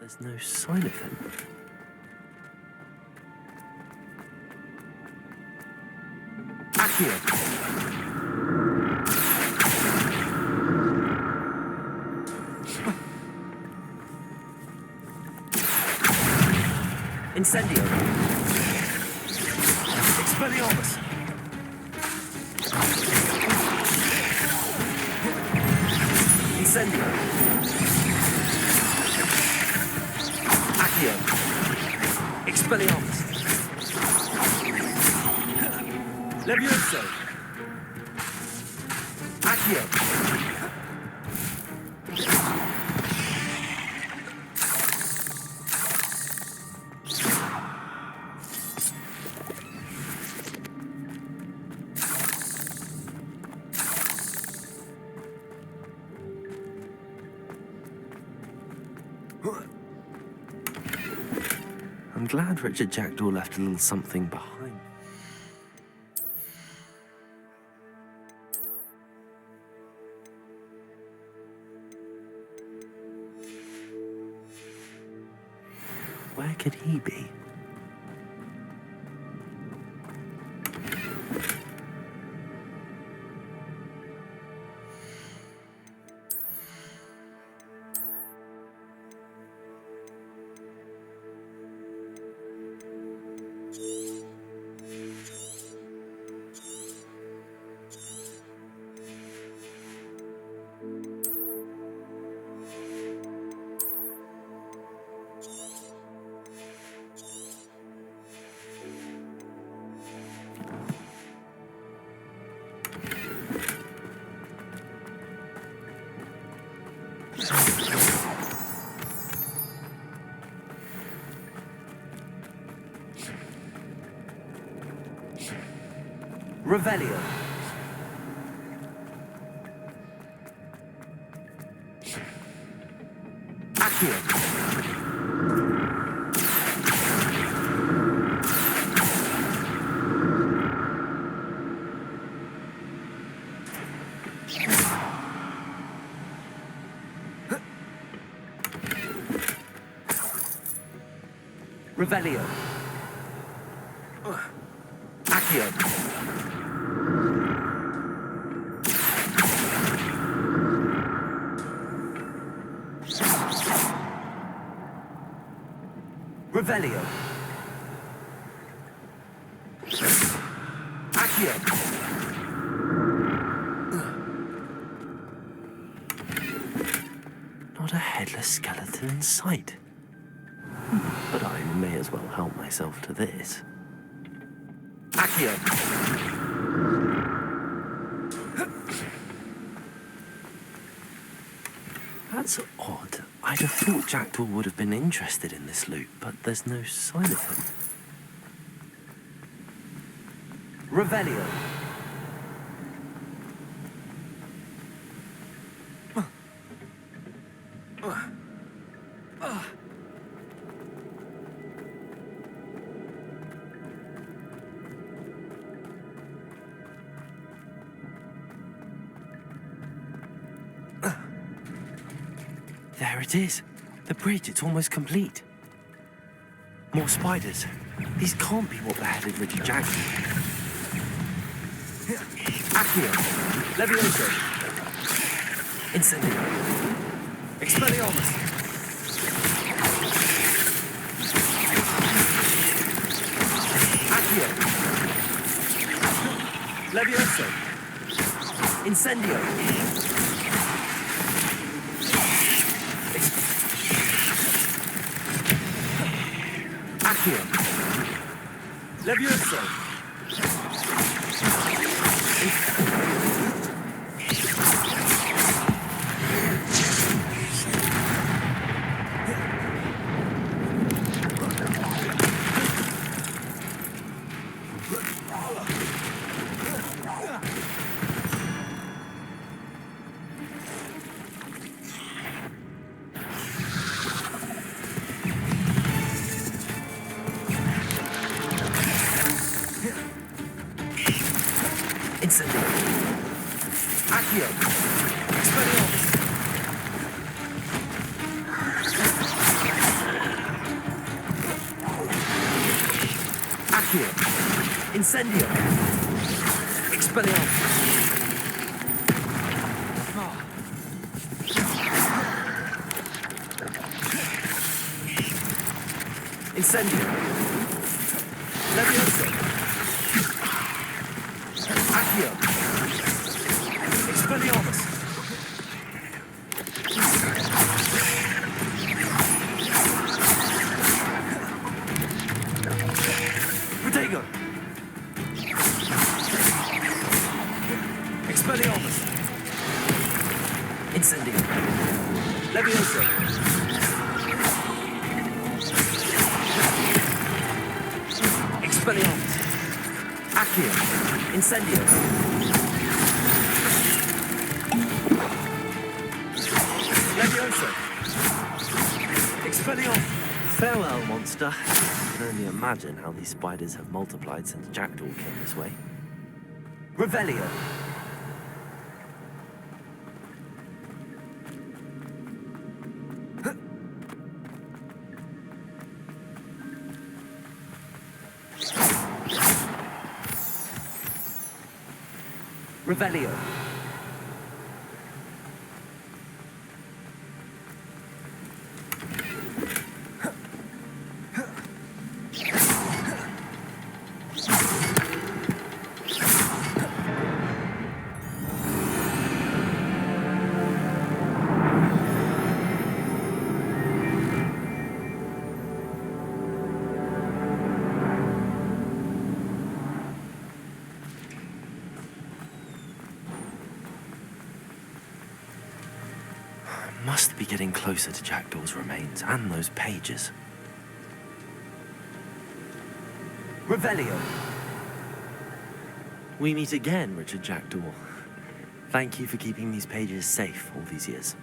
S1: There's no sign of him.
S12: Accio. Incendio. Expelliarmus. Incendio. Accio. Expelliarmus. Levioso. Accio.
S1: I'm glad Richard Jackdaw left a little something behind. Where could he be?
S12: Revelio. Accio. Revelio. Accio. Revelio. Accio.
S1: Not a headless skeleton in sight. But I may as well help myself to this.
S12: Accio.
S1: That's odd. I'd have thought Jackdaw would have been interested in this loot, but there's no sign of him.
S12: Revelio.
S1: There it is. The bridge, it's almost complete. More spiders. These can't be what beheaded Richard Jackson.
S12: Accio. Levioso. Incendio. Expelliarmus. Accio. Levioso. Incendio. Accio. Levioso. Incendio. Accio. Expelliarmus. Accio. Incendio. Expelliarmus. Incendio. Levioso. Accio. Expelliarmus. Protego. Expelliarmus. Incendio. Levioso. Expelliarmus. Accio. Incendio. Levioso. Expelliarmus.
S1: Farewell, monster. I can only imagine how these spiders have multiplied since Jackdaw came this way.
S12: Revelio. Revelio.
S1: Must be getting closer to Jackdaw's remains and those pages.
S12: Revelio.
S1: We meet again, Richard Jackdaw. Thank you for keeping these pages safe all these years.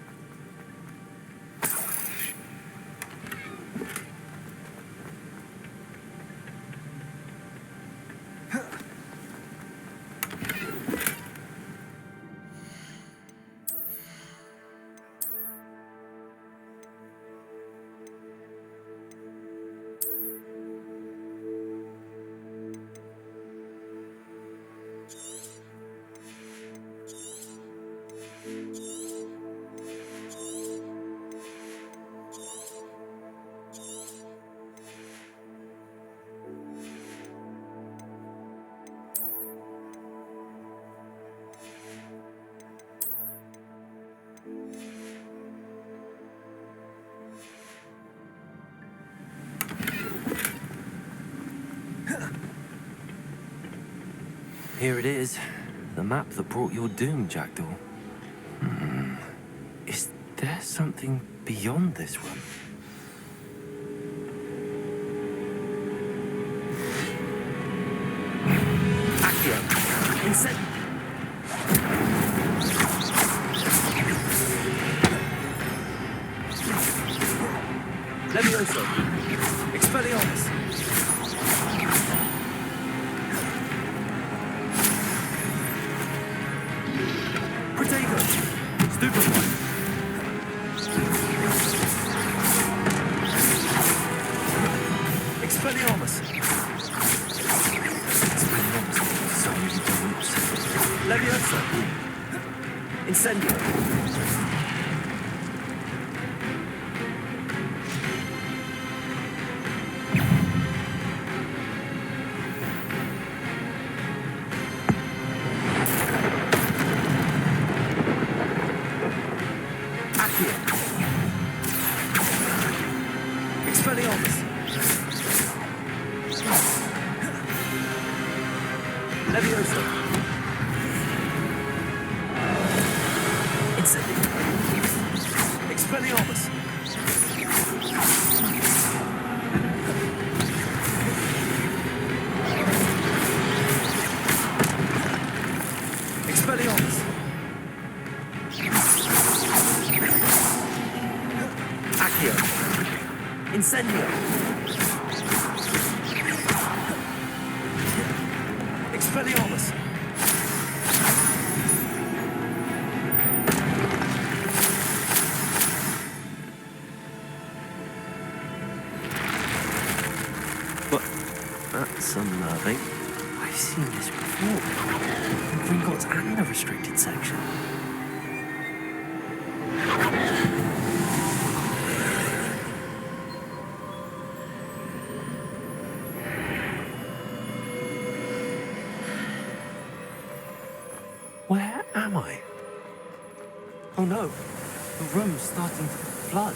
S1: Here it is, the map that brought your doom, Jackdaw. Is there something beyond this one?
S12: Accio. Incendio. Levioso. Expelliarmus. Protego. Stupefy. Expelliarmus! Leviosa! Incendio! Expelliarmus! Expelliarmus! Accio! Incendio! Expelliarmus!
S1: But that's unnerving. I've seen this before. In Gringotts and the restricted section. Where am I? Oh no, the room's starting to flood.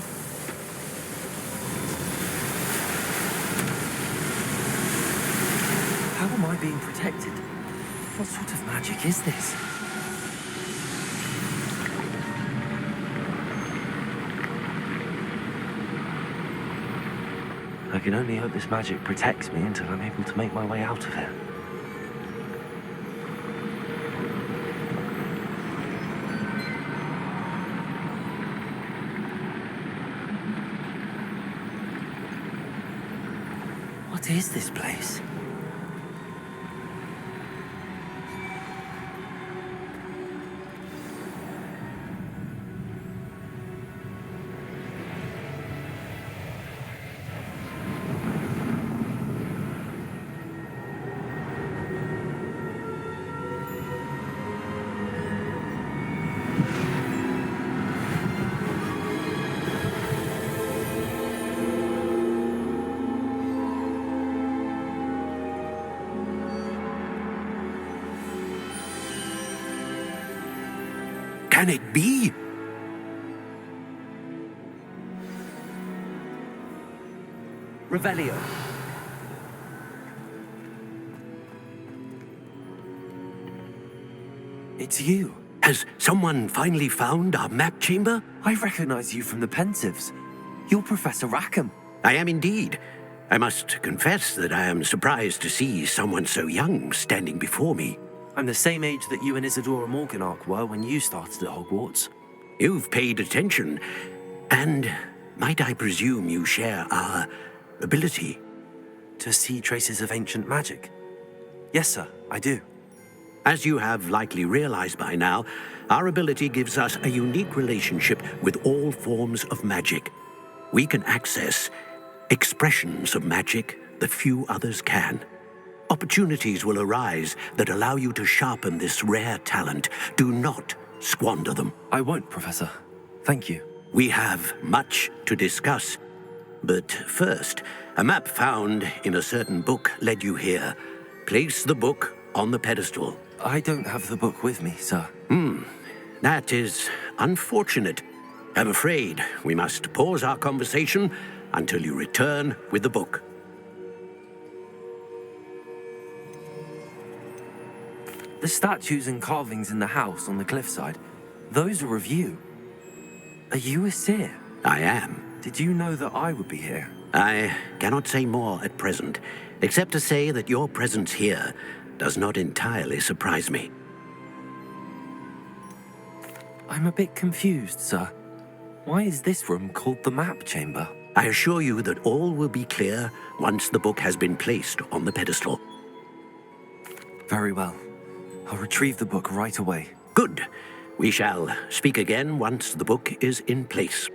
S1: How am I being protected? What sort of magic is this? I can only hope this magic protects me until I'm able to make my way out of here. What is this place?
S13: Can it be?
S12: Revelio.
S1: It's you.
S13: Has someone finally found our map chamber?
S1: I recognize you from the Pensives. You're Professor Rackham.
S13: I am indeed. I must confess that I am surprised to see someone so young standing before me.
S1: I'm the same age that you and Isadora Morganach were when you started at Hogwarts.
S13: You've paid attention, and might I presume you share our ability?
S1: To see traces of ancient magic? Yes, sir, I do.
S13: As you have likely realized by now, our ability gives us a unique relationship with all forms of magic. We can access expressions of magic that few others can. Opportunities will arise that allow you to sharpen this rare talent. Do not squander them.
S1: I won't, Professor. Thank you.
S13: We have much to discuss. But first, a map found in a certain book led you here. Place the book on the pedestal.
S1: I don't have the book with me, sir.
S13: That is unfortunate. I'm afraid we must pause our conversation until you return with the book.
S1: The statues and carvings in the house on the cliffside, those are of you. Are you a seer?
S13: I am.
S1: Did you know that I would be here?
S13: I cannot say more at present, except to say that your presence here does not entirely surprise me.
S1: I'm a bit confused, sir. Why is this room called the map chamber?
S13: I assure you that all will be clear once the book has been placed on the pedestal.
S1: Very well. I'll retrieve the book right away.
S13: Good. We shall speak again once the book is in place.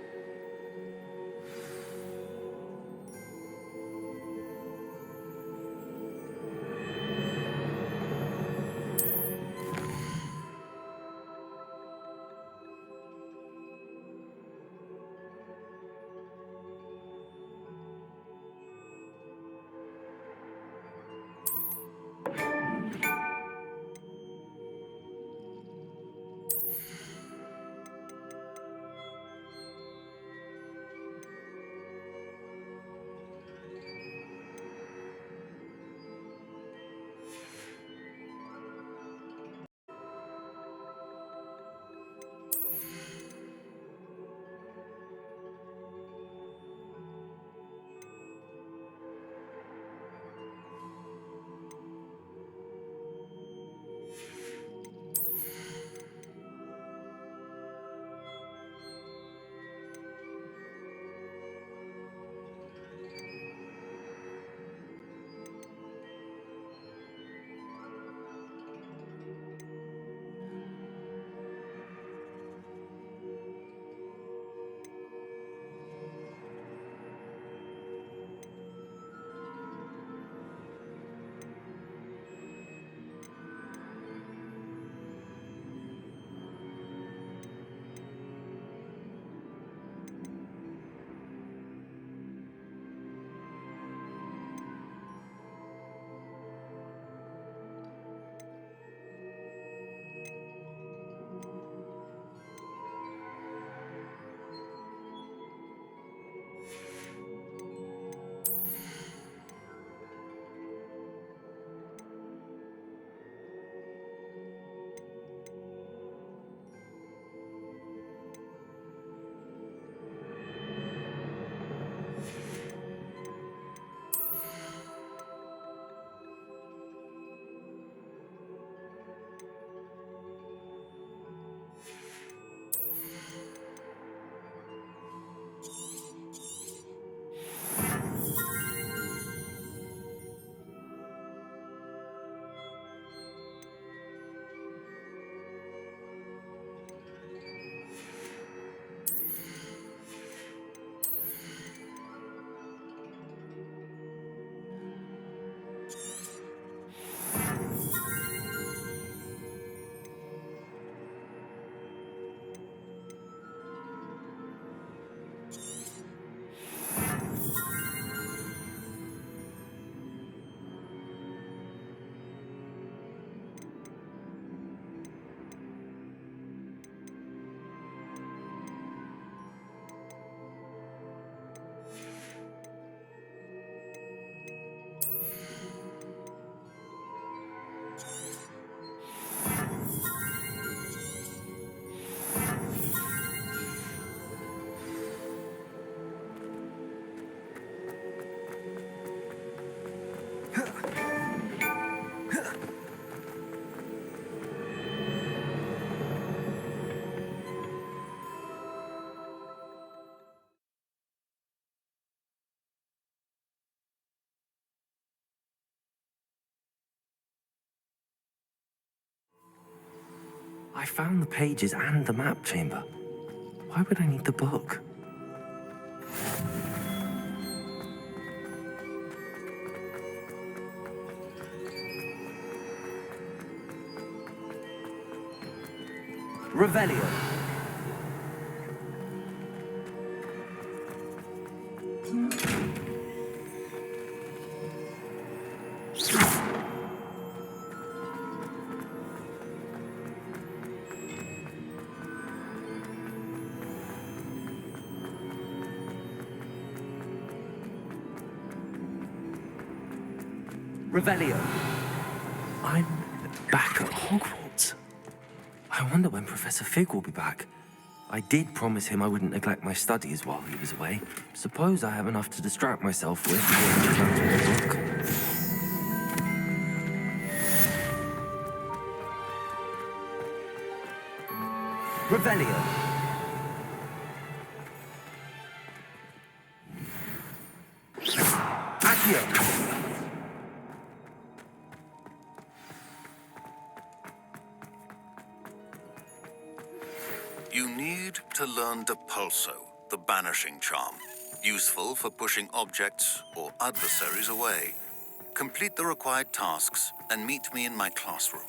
S1: I found the pages and the map chamber. Why would I need the book?
S12: Revelio. Revelio.
S1: I'm back at Hogwarts. I wonder when Professor Fig will be back. I did promise him I wouldn't neglect my studies while he was away. Suppose I have enough to distract myself with when he returns with the book.
S12: Revelio. Accio.
S2: You need to learn Depulso, the banishing charm. Useful for pushing objects or adversaries away. Complete the required tasks and meet me in my classroom.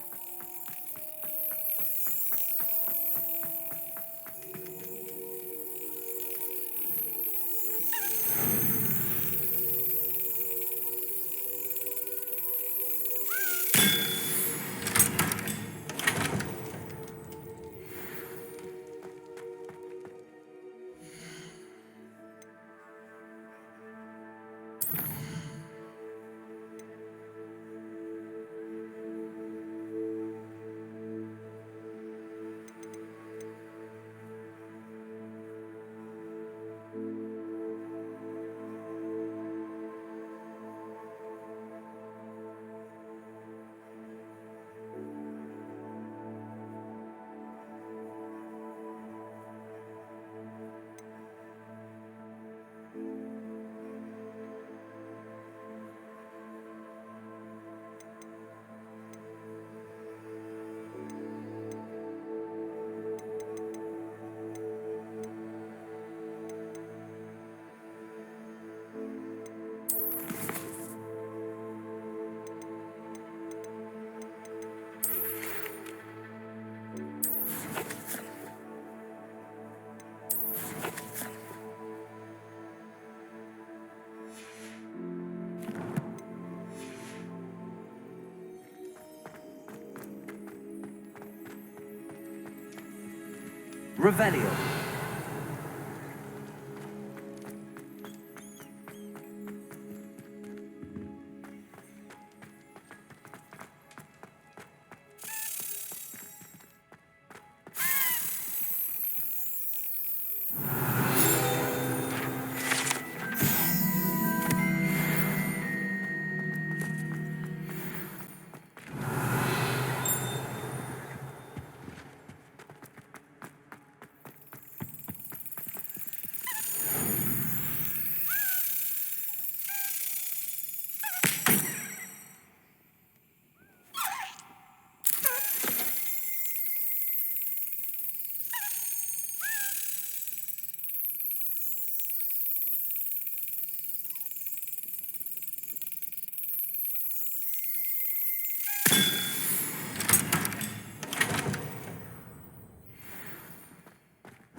S12: Revelio.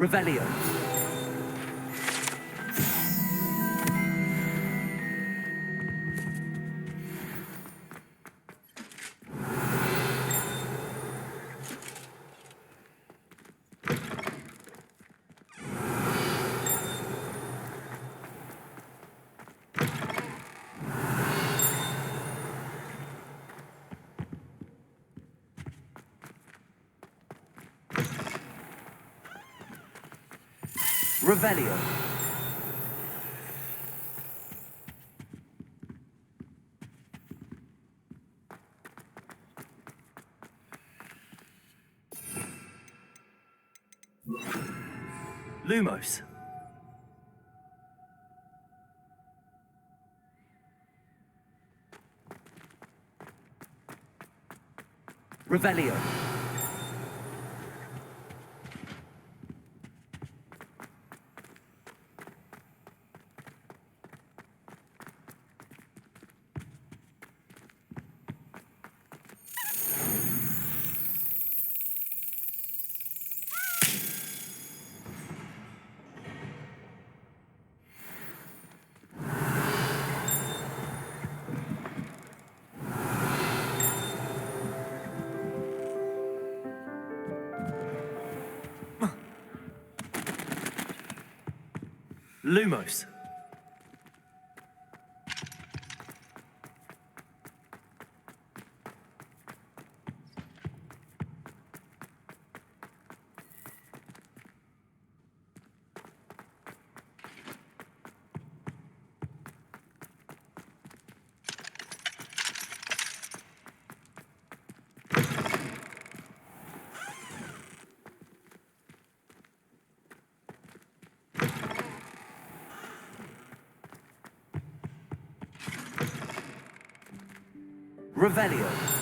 S12: Revelio. Revelio.
S1: Lumos.
S12: Revelio.
S1: Lumos.
S12: Revelio.